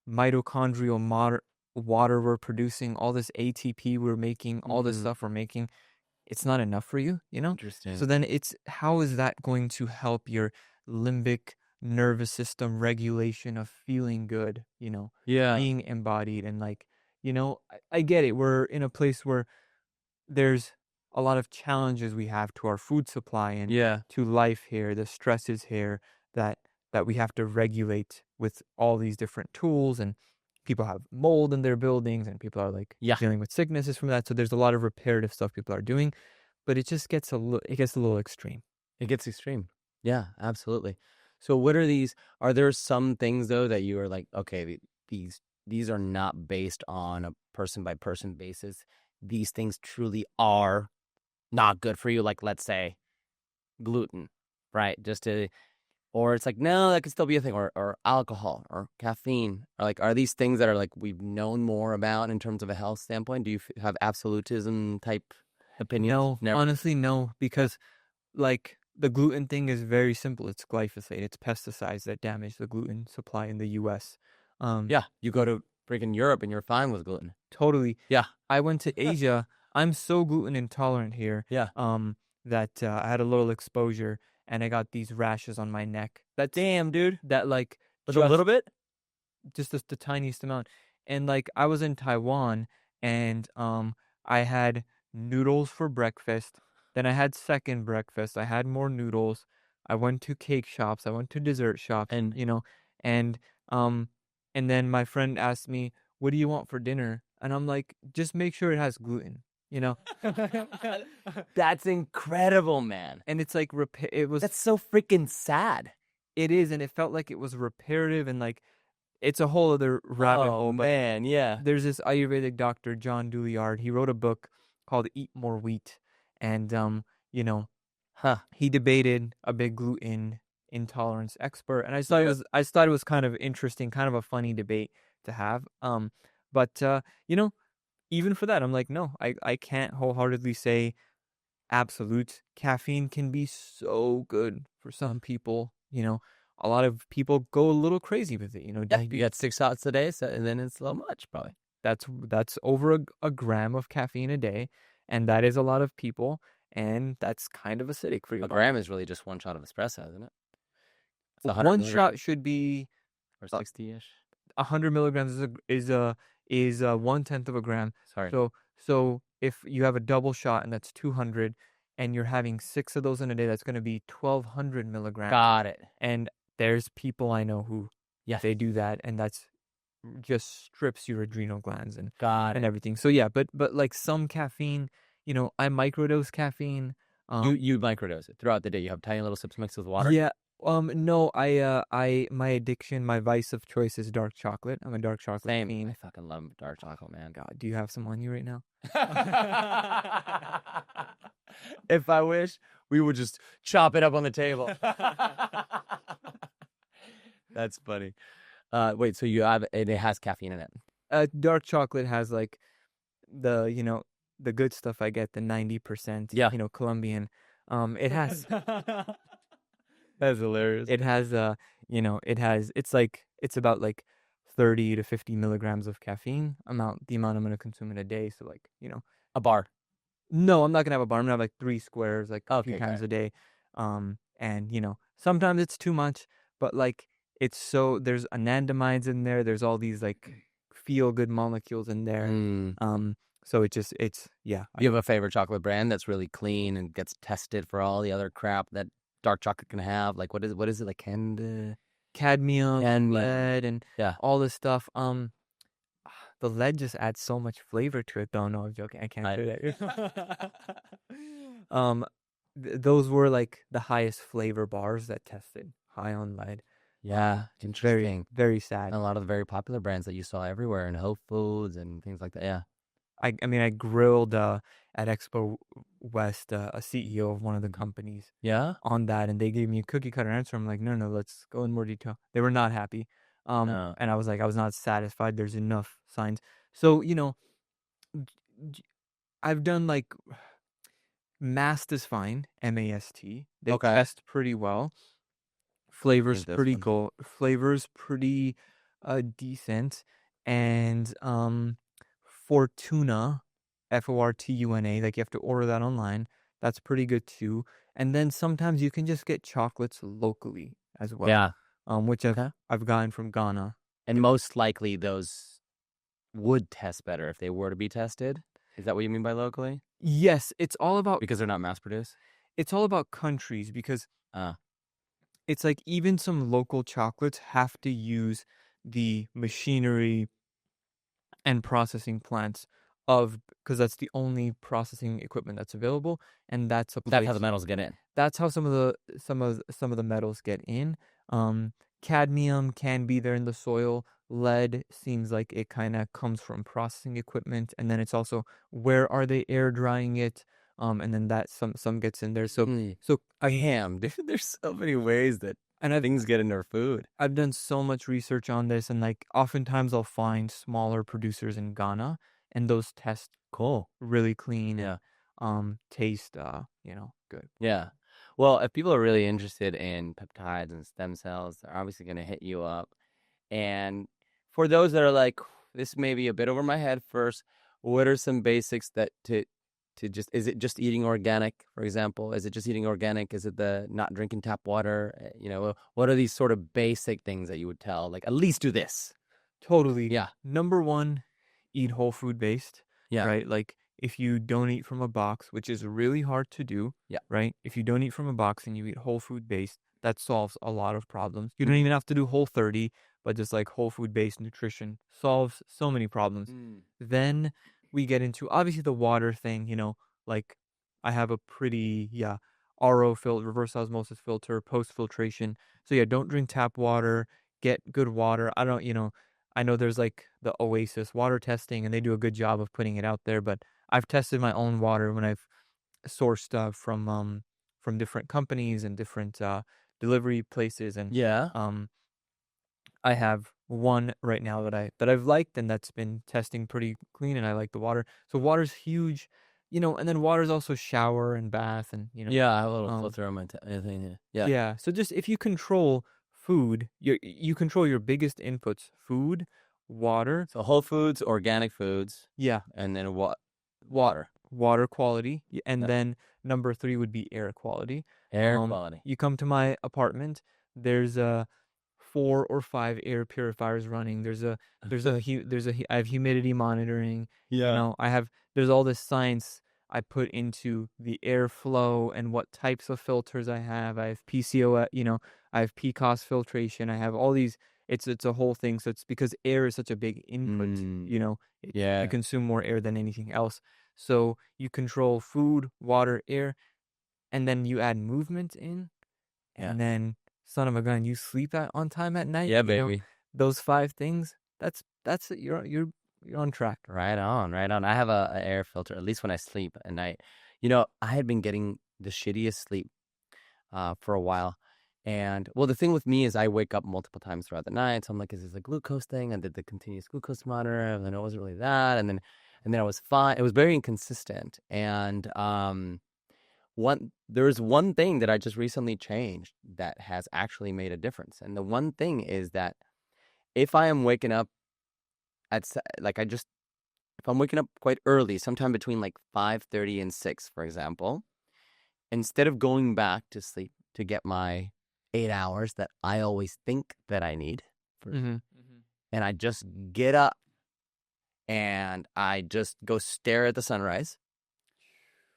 mitochondrial water we're producing, all this ATP we're making, all this stuff we're making, it's not enough for you, Interesting. So then it's, how is that going to help your limbic nervous system regulation of feeling good, Yeah. being embodied, and like, I get it. We're in a place where there's a lot of challenges we have to our food supply and Yeah. to life here, the stresses here that we have to regulate with all these different tools, and people have mold in their buildings and people are like Yeah. dealing with sicknesses from that. So there's a lot of reparative stuff people are doing, but it just gets it gets a little extreme. It gets extreme. Yeah, absolutely. So what are these? Are there some things though that you are like, okay, these are not based on a person by person basis. These things truly are not good for you. Like, let's say gluten, right? Or it's like, no, that could still be a thing, or alcohol or caffeine. Or like, are these things that are like we've known more about in terms of a health standpoint? Do you have absolutism type opinions? No, honestly, no, because like the gluten thing is very simple. It's glyphosate. It's pesticides that damage the gluten supply in the U.S. Yeah, you go to freaking Europe and you're fine with gluten. Totally. Yeah. I went to Asia. I'm so gluten intolerant here. Yeah. That I had a little exposure and I got these rashes on my neck. Damn, dude. That like Just a little bit? just the tiniest amount. And like I was in Taiwan and I had noodles for breakfast. Then I had second breakfast. I had more noodles. I went to cake shops. I went to dessert shops, And and and then my friend asked me, "What do you want for dinner?" And I'm like, "Just make sure it has gluten." that's incredible, man. And it's like it was That's so freaking sad. it is, and it felt like it was reparative, and like it's a whole other rabbit hole. Oh, man, yeah. There's this Ayurvedic doctor, John Douillard. He wrote a book called Eat More Wheat. And, he debated a big gluten intolerance expert. And I thought it was kind of interesting, kind of a funny debate to have. But even for that, I'm like, no, I can't wholeheartedly say absolute. Caffeine can be so good for some people, A lot of people go a little crazy with it, Yeah, you get 6 shots a day, and then it's a little much, probably. That's over a gram of caffeine a day, and that is a lot of people, and that's kind of acidic for you. A gram is really just 1 shot of espresso, isn't it? It's 1 shot should be or 60-ish. 100 milligrams is 1/10 of a gram. Sorry. So if you have a double shot and that's 200, and you're having 6 of those in a day, that's going to be 1,200 milligrams. Got it. And there's people I know who, they do that, and that's just strips your adrenal glands and everything. So yeah, but like some caffeine, I microdose caffeine. You microdose it throughout the day. You have tiny little sips mixed with water. Yeah. No, my addiction, my vice of choice is dark chocolate. I'm a dark chocolate fiend. I fucking love dark chocolate, man. God, do you have some on you right now? If I wish, we would just chop it up on the table. That's funny. Wait, so it has caffeine in it? Dark chocolate has like the good stuff I get, the 90%, Colombian. It has That's hilarious. It has it's about like 30 to 50 milligrams of caffeine, the amount I'm going to consume in a day. So like, a bar. No, I'm not going to have a bar. I'm going to have like 3 squares, like a few Okay, times a day. And sometimes it's too much, but like there's anandamides in there. There's all these like feel good molecules in there. So yeah. You have a favorite chocolate brand that's really clean and gets tested for all the other crap that dark chocolate can have? Like what is it, like cadmium, lead, and yeah, all this stuff. The lead just adds so much flavor to it, though. No, I'm joking. I can't do that. Those were like the highest flavor bars that tested high on lead. Yeah, interesting. Very, very sad. And a lot of the very popular brands that you saw everywhere in Whole Foods and things like that. Yeah. I mean, I grilled at Expo West a CEO of one of the companies. Yeah. On that, and they gave me a cookie cutter answer. I'm like, no, let's go in more detail. They were not happy. And I was like, I was not satisfied. There's enough signs. So, I've done like MAST is fine, M-A-S-T. They test pretty well. Flavor's pretty good. Flavor's pretty decent. And Fortuna, Fortuna, like you have to order that online. That's pretty good too. And then sometimes you can just get chocolates locally as well. Yeah. Which I've gotten from Ghana. And most likely those would test better if they were to be tested. Is that what you mean by locally? Yes, it's all about Because they're not mass produced? countries, because Uh, it's like even some local chocolates have to use the machinery and processing plants of, because that's the only processing equipment that's available, and that's a that's how the place. metals get in. That's how some of the metals get in. Um, Cadmium can be there in the soil. Lead seems like it kind of comes from processing equipment, and then it's also where are they air drying it, and then that some gets in there. So Mm. so Damn, dude, there's so many ways that and I've things get in our food. I've done so much research on this, and like oftentimes I'll find smaller producers in Ghana, and those test Cool. really clean and Yeah. taste good. Yeah. Well, if people are really interested in peptides and stem cells, they're obviously going to hit you up. And for those that are like, this may be a bit over my head first, what are some basics that to just, is it just eating organic, for example? Is it just eating organic? Is it the not drinking tap water? What are these sort of basic things that you would tell? Like, at least do this. Totally. Yeah. Number one, eat whole food based. Yeah. Right? Like if you don't eat from a box, which is really hard to do. Yeah. Right? If you don't eat from a box and you eat whole food based, that solves a lot of problems. You Mm. don't even have to do Whole30, but just like whole food based nutrition solves so many problems. Then we get into obviously the water thing, like I have a pretty, RO filter, reverse osmosis filter, post filtration. So yeah, don't drink tap water, get good water. I know there's like the Oasis water testing and they do a good job of putting it out there, but I've tested my own water when I've sourced from different companies and different delivery places, and Yeah. I have one right now that I've liked and that's been testing pretty clean, and I like the water. So water's huge, and then water's also shower and bath, and Yeah. I have a little um, filter on my thing here. Yeah. yeah. So just if you control food, you control your biggest inputs: food, water, So whole foods, organic foods, yeah, and then what? water quality, and Yeah. then number 3 would be air quality. Air quality. You come to my apartment, there's 4 or 5 air purifiers running. I have humidity monitoring. Yeah. There's all this science I put into the airflow and what types of filters I have. I have PCO, I have PCOS filtration. I have all these. It's a whole thing. So it's because air is such a big input. Yeah. I consume more air than anything else. So you control food, water, air, and then you add movement in, and then son of a gun, you sleep on time at night. Yeah, baby. Those 5 things. That's it. You're on track. Right on, right on. I have a air filter, at least when I sleep at night. I had been getting the shittiest sleep for a while. And well, the thing with me is I wake up multiple times throughout the night. So I'm like, is this a glucose thing? I did the continuous glucose monitor, and then it wasn't really that. And then I was fine. It was very inconsistent. And there was one thing that I just recently changed that has actually made a difference. And the one thing is that if I am waking up if I'm waking up quite early, sometime between like 5:30 and 6, for example, instead of going back to sleep to get my 8 hours that I always think that I need, and I just get up and I just go stare at the sunrise.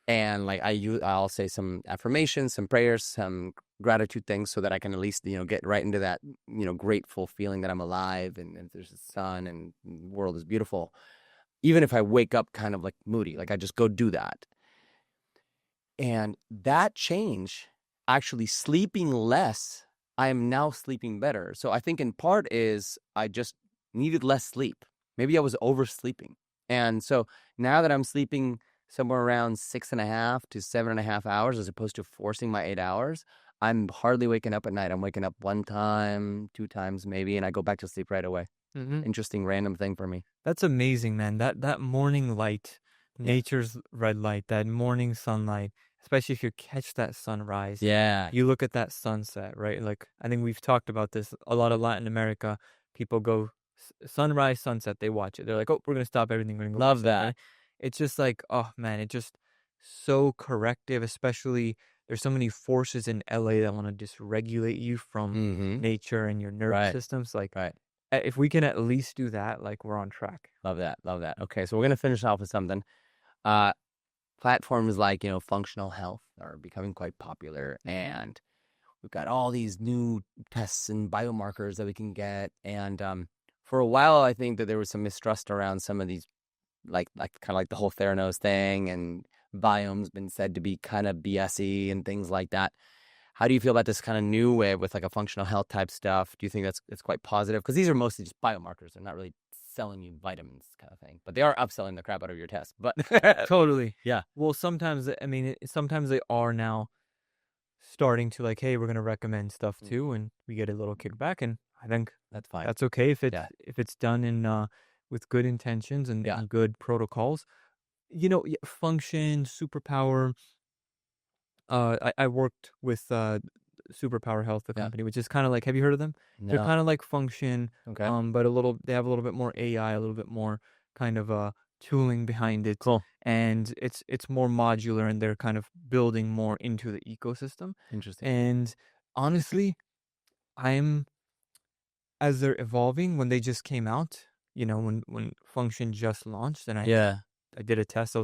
And like I'll say some affirmations, some prayers, some gratitude things, so that I can at least get right into that grateful feeling that I'm alive and there's the sun and the world is beautiful. Even if I wake up kind of like moody, like I just go do that. And that change, actually sleeping less, I am now sleeping better. So I think in part is I just needed less sleep. Maybe I was oversleeping. And so now that I'm sleeping somewhere around 6.5 to 7.5 hours, as opposed to forcing my 8 hours, I'm hardly waking up at night. I'm waking up 1 time, 2 times maybe, and I go back to sleep right away. Interesting random thing for me. That's amazing, man. That morning light, nature's red light, that morning sunlight, especially if you catch that sunrise. Yeah. You look at that sunset, right? Like I think we've talked about this a lot of Latin America. People go sunrise, sunset, they watch it. They're like, oh, we're gonna stop everything. We're gonna go Love sunset, that. right? It's just like, oh man, it's just so corrective. Especially there's so many forces in LA that want to dysregulate you from nature and your nervous systems. Like, if we can at least do that, like we're on track. Love that. Love that. Okay, so we're gonna finish off with something. platforms like, functional health are becoming quite popular, and we've got all these new tests and biomarkers that we can get. And for a while, I think that there was some mistrust around some of these, like kind of like the whole Theranos thing, and Biome's been said to be kind of BSy and things like that. How do you feel about this kind of new wave with like a functional health type stuff? Do you think it's quite positive? Because these are mostly just biomarkers. They're not really selling you vitamins kind of thing, but they are upselling the crap out of your test. But Totally. yeah. Well, sometimes, I mean, sometimes they are now starting to like, hey, we're going to recommend stuff too, and we get a little kickback. And I think That's fine. that's okay if it's done in with good intentions and good protocols. Function, Superpower. I worked with Superpower Health, the company, which is kind of like, have you heard of them? No. They're kind of like Function, Okay. but they have a little bit more AI, a little bit more kind of tooling behind it. Cool. And it's more modular, and they're kind of building more into the ecosystem. Interesting. And honestly, as they're evolving, when they just came out, when Function just launched, and I did a test, I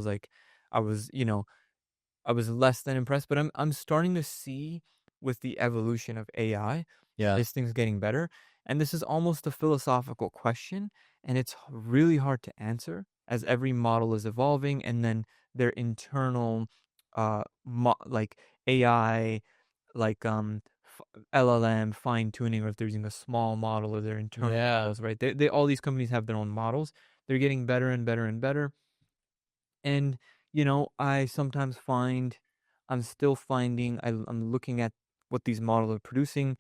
was less than impressed, but I'm starting to see with the evolution of AI, this thing's getting better. And this is almost a philosophical question, and it's really hard to answer as every model is evolving, and then their internal like AI, like LLM fine tuning, or if they're using a small model or their internal models, right? They all these companies have their own models. They're getting better and better and better. And I sometimes I'm still finding, I'm looking at what these models are producing,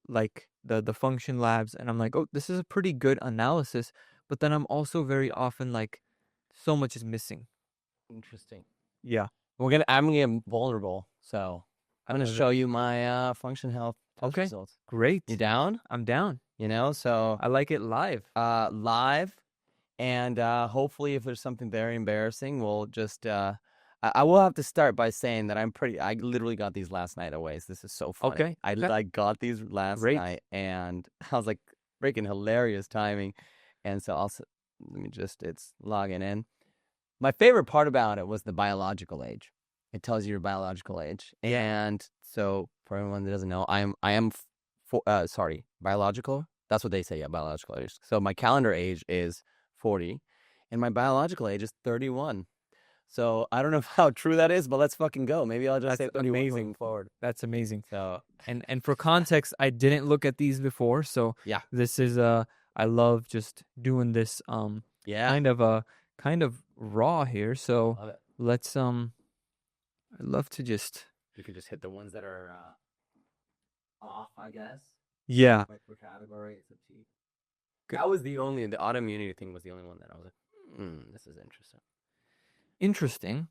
like the function labs, and I'm like, oh, this is a pretty good analysis. But then I'm also very often like, so much is missing. Interesting. Yeah. I'm gonna get vulnerable, so I'm gonna show you my function health test results. Great. You down? I'm down. So I like it live. And hopefully, if there's something very embarrassing, we'll just I will have to start by saying that I literally got these last night, Awais. This is so funny. Okay. I got these last night, and I was like, freaking hilarious timing. And so it's logging in. My favorite part about it was the biological age. It tells you your biological age. And so for everyone that doesn't know, I am biological. That's what they say, biological age. So my calendar age is 40, and my biological age is 31. So I don't know how true that is, but let's fucking go. Maybe I'll just say 31 going forward. That's amazing. So and for context, I didn't look at these before, so this is I love just doing this kind of raw here. So let's I'd love to just, you could just hit the ones that are off, I guess. Yeah. Like per category, it's up to you. That was the autoimmunity thing was the only one that I was like, this is interesting. Interesting.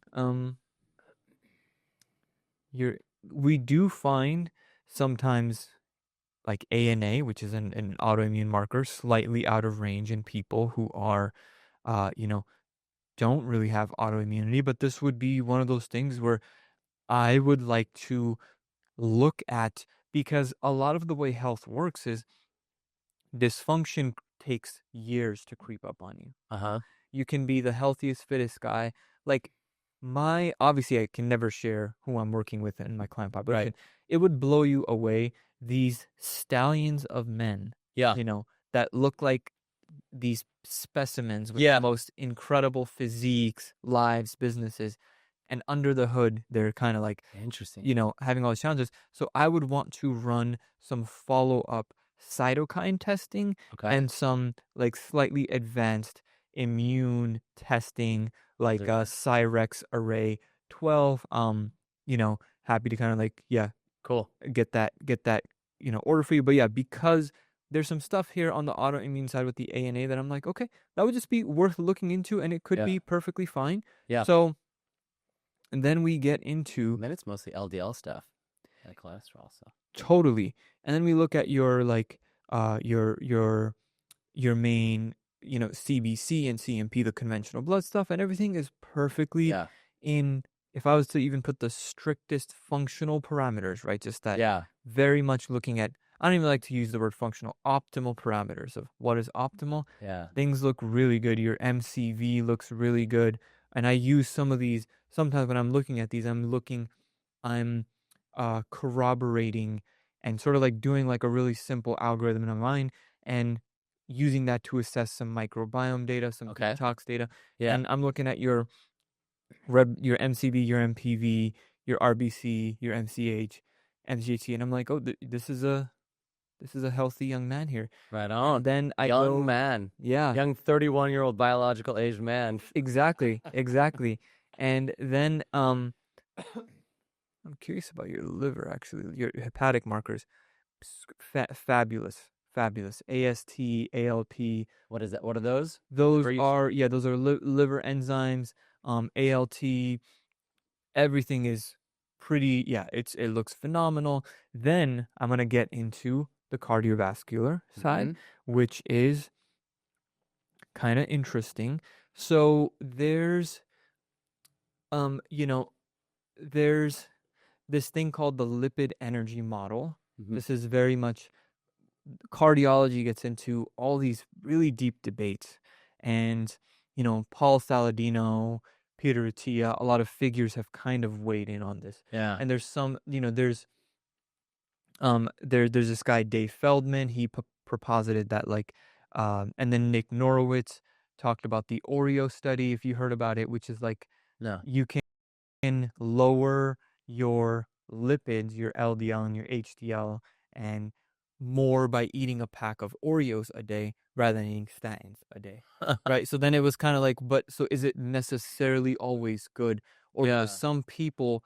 We do find sometimes like ANA, which is an autoimmune marker, slightly out of range in people who are, don't really have autoimmunity. But this would be one of those things where I would like to look at, because a lot of the way health works is dysfunction takes years to creep up on you. You can be the healthiest, fittest guy. Like obviously I can never share who I'm working with in my client population. Right. It would blow you away. These stallions of men, that look like these specimens with the most incredible physiques, lives, businesses. And under the hood, they're kind of like, interesting, having all these challenges. So I would want to run some follow-up cytokine testing and some like slightly advanced immune testing, like Cyrex Array 12. Happy to kind of like, cool, get that order for you. But because there's some stuff here on the autoimmune side with the ANA that I'm like, okay, that would just be worth looking into, and it could be perfectly fine. So. And then we get into... And then it's mostly LDL stuff and cholesterol stuff. Totally. And then we look at your like your main, CBC and CMP, the conventional blood stuff, and everything is perfectly in, if I was to even put the strictest functional parameters, right? Just that very much looking at, I don't even like to use the word functional, optimal parameters of what is optimal. Things look really good. Your MCV looks really good. And I use some of these, sometimes when I'm looking at these, I'm corroborating and sort of like doing like a really simple algorithm in my mind and using that to assess some microbiome data, some Okay. detox data. Yeah. And I'm looking at your your MCV, your MPV, your RBC, your MCH, MGT, and I'm like, oh, this is a healthy young man here. Right And on. then I Young go, man. yeah, Young 31-year-old biological aged man. exactly, exactly. And then I'm curious about your liver, actually, your hepatic markers. Fabulous, fabulous. AST, ALP. What is that? What are those? Those Liver, you said? are, yeah, those are liver enzymes. ALT. Everything is pretty, yeah, it looks phenomenal. Then I'm gonna get into the cardiovascular side, Mhm. which is kind of interesting. So you know, there's this thing called the lipid energy model. Mhm. This is very much cardiology gets into all these really deep debates. And, Paul Saladino, Peter Attia, a lot of figures have kind of weighed in on this. Yeah. And there's some, there's this guy, Dave Feldman, he proposited that and then Nick Norowitz talked about the Oreo study, if you heard about it, which is like No. you can lower your lipids, your LDL and your HDL, and more by eating a pack of Oreos a day rather than eating statins a day. Right? So then it was kind of like, but so is it necessarily always good? Or Yeah. for some people,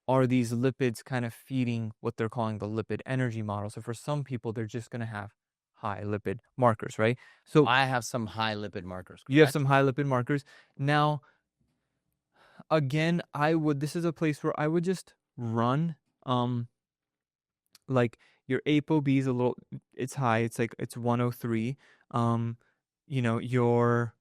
are these lipids kind of feeding what they're calling the lipid energy model? So for some people, they're just going to have high lipid markers, right? So I have some high lipid markers, you have correct? some high lipid markers. Now, again, this is a place where I would just run, like your ApoB is it's high, it's 103. Um, your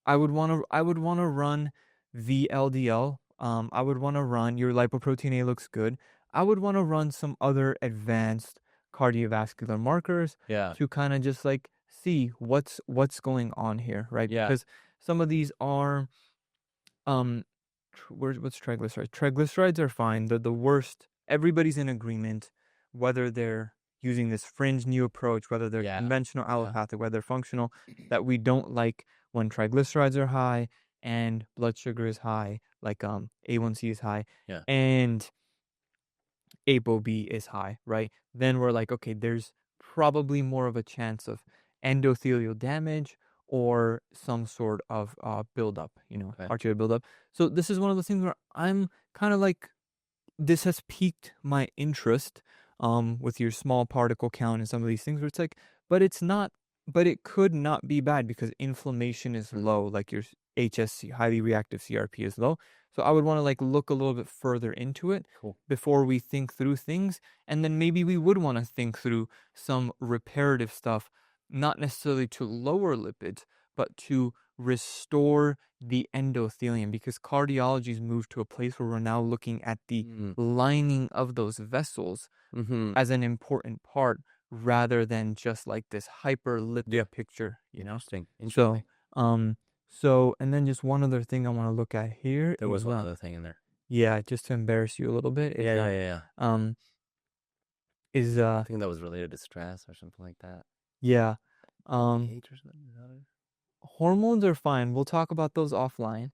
I would want to run VLDL. I would want to run your lipoprotein A looks good. I would want to run some other advanced cardiovascular markers Yeah. to kind of just like see what's going on here, right? Yeah. Because some of these are what's triglycerides? Triglycerides are fine. They're the worst. Everybody's in agreement, whether they're using this fringe new approach, whether they're Yeah. conventional Yeah. allopathic, whether they're functional, that we don't like when triglycerides are high and blood sugar is high, like A1C is high, Yeah. and ApoB is high, right? Then we're like, okay, there's probably more of a chance of endothelial damage or some sort of buildup, Okay. arterial buildup. So this is one of the things where I'm kind of like, this has piqued my interest with your small particle count and some of these things where it's like, but it could not be bad because inflammation is low, like your HSC, highly reactive CRP is low. So I would want to like look a little bit further into it before we think through things. And then maybe we would want to think through some reparative stuff, not necessarily to lower lipids, but to restore the endothelium, because cardiology's moved to a place where we're now looking at the lining of those vessels as an important part rather than just like this hyperlipid picture, Interesting. So, and then just one other thing I want to look at here. There was one other thing in there. Yeah, just to embarrass you a little bit. Yeah. I think that was related to stress or something like that. Yeah. Age or something? Is that it? Hormones are fine. We'll talk about those offline.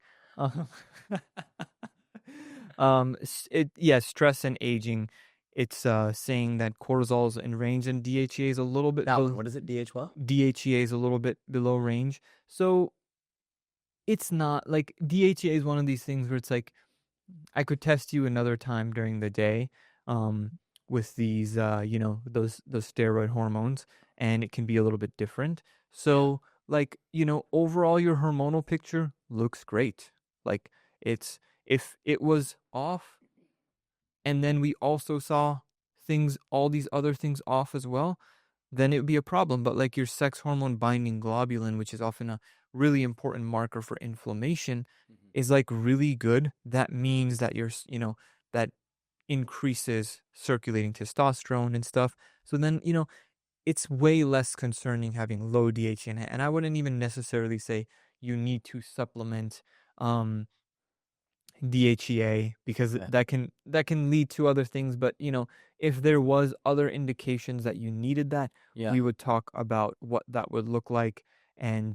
Stress and aging. It's saying that cortisol is in range and DHEA is a little bit. What is it? DHEA? DHEA is a little bit below range. So it's not like DHEA is one of these things where it's like, I could test you another time during the day, with these, those steroid hormones, and it can be a little bit different. So, like, overall, your hormonal picture looks great. Like, if it was off, and then we also saw all these other things off as well, then it would be a problem. But like your sex hormone binding globulin, which is often a really important marker for inflammation, is like really good. That means that that increases circulating testosterone and stuff. So then, it's way less concerning having low DHEA in it. And I wouldn't even necessarily say you need to supplement DHEA because that can lead to other things. But if there was other indications that you needed that, we would talk about what that would look like. And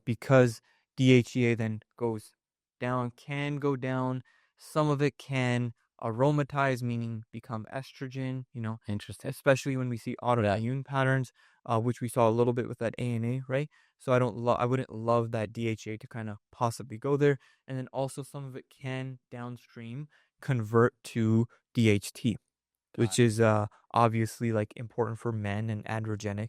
because DHEA then can go down, some of it can aromatize, meaning become estrogen, Interesting. especially when we see autoimmune patterns, which we saw a little bit with that ANA, right? So I wouldn't love that DHA to kind of possibly go there. And then also some of it can downstream convert to DHT, which is obviously like important for men and androgenic,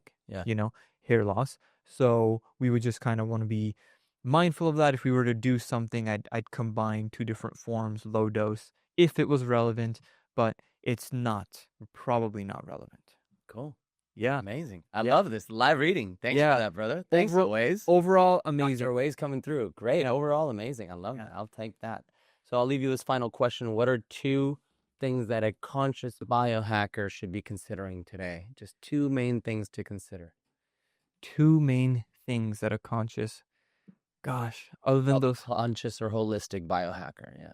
hair loss. So we would just kind of want to be mindful of that. If we were to do something, I'd combine two different forms, low dose, if it was relevant, but it's probably not relevant. Cool. Yeah. Amazing. I love this live reading. Thanks for that, brother. Thanks, Awais. Overall, amazing. Dr. Awais coming through. Great. Overall, amazing. I love that. I'll take that. So I'll leave you this final question. What are two things that a conscious biohacker should be considering today? Just two main things to consider. Two main things that a conscious, other than those conscious or holistic biohacker. Yeah.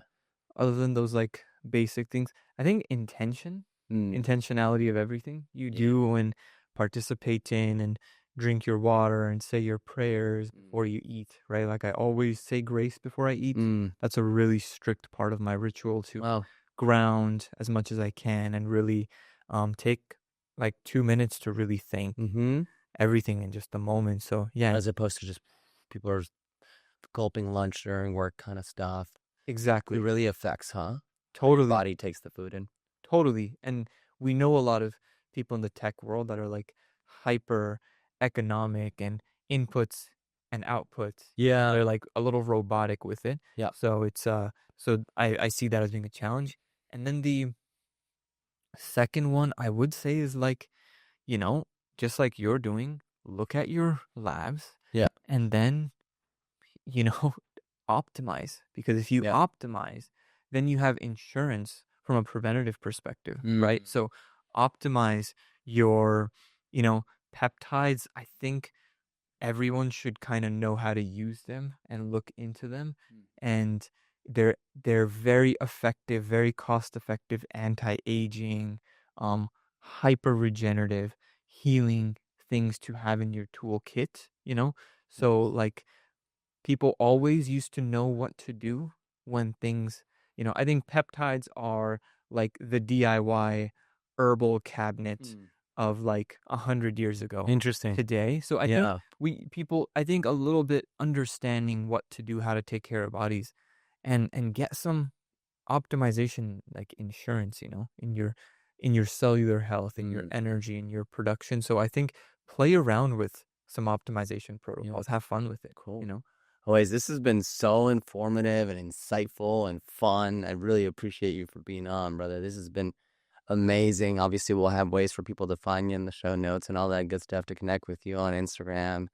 Other than those like basic things, I think intentionality of everything you do and participate in and drink your water and say your prayers before you eat, right? Like I always say grace before I eat. That's a really strict part of my ritual to ground as much as I can and really take like 2 minutes to really thank everything in just the moment. So as opposed to just people are gulping lunch during work kind of stuff. Exactly. It really affects, Totally. Your body takes the food in. Totally. And we know a lot of people in the tech world that are like hyper economic and inputs and outputs. Yeah. They're like a little robotic with it. Yeah. So it's I see that as being a challenge. And then the second one I would say is like, just like you're doing, look at your labs. Yeah. And then, optimize. Because if you optimize, then you have insurance from a preventative perspective, right? So optimize your, peptides. I think everyone should kind of know how to use them and look into them. And they're very effective, very cost-effective, anti-aging, hyper-regenerative, healing things to have in your toolkit, So like people always used to know what to do when things, I think peptides are like the DIY herbal cabinet of like 100 years ago. Interesting. Today. So I think I think a little bit understanding what to do, how to take care of bodies and get some optimization, like insurance, in your cellular health, in your energy, in your production. So I think play around with some optimization protocols, have fun with it. Cool. Awais, this has been so informative and insightful and fun. I really appreciate you for being on, brother. This has been amazing. Obviously, we'll have ways for people to find you in the show notes and all that good stuff to connect with you on Instagram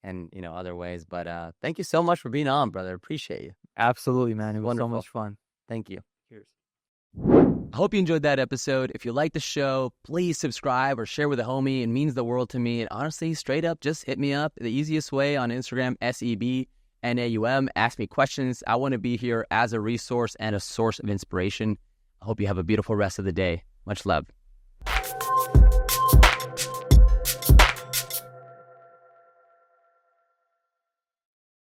and, other ways. But thank you so much for being on, brother. Appreciate you. Absolutely, man. It was wonderful. So much fun. Thank you. Cheers. I hope you enjoyed that episode. If you like the show, please subscribe or share with a homie. It means the world to me. And honestly, straight up, just hit me up. The easiest way on Instagram, SEBNAUM. Ask me questions. I want to be here as a resource and a source of inspiration. I hope you have a beautiful rest of the day. Much love.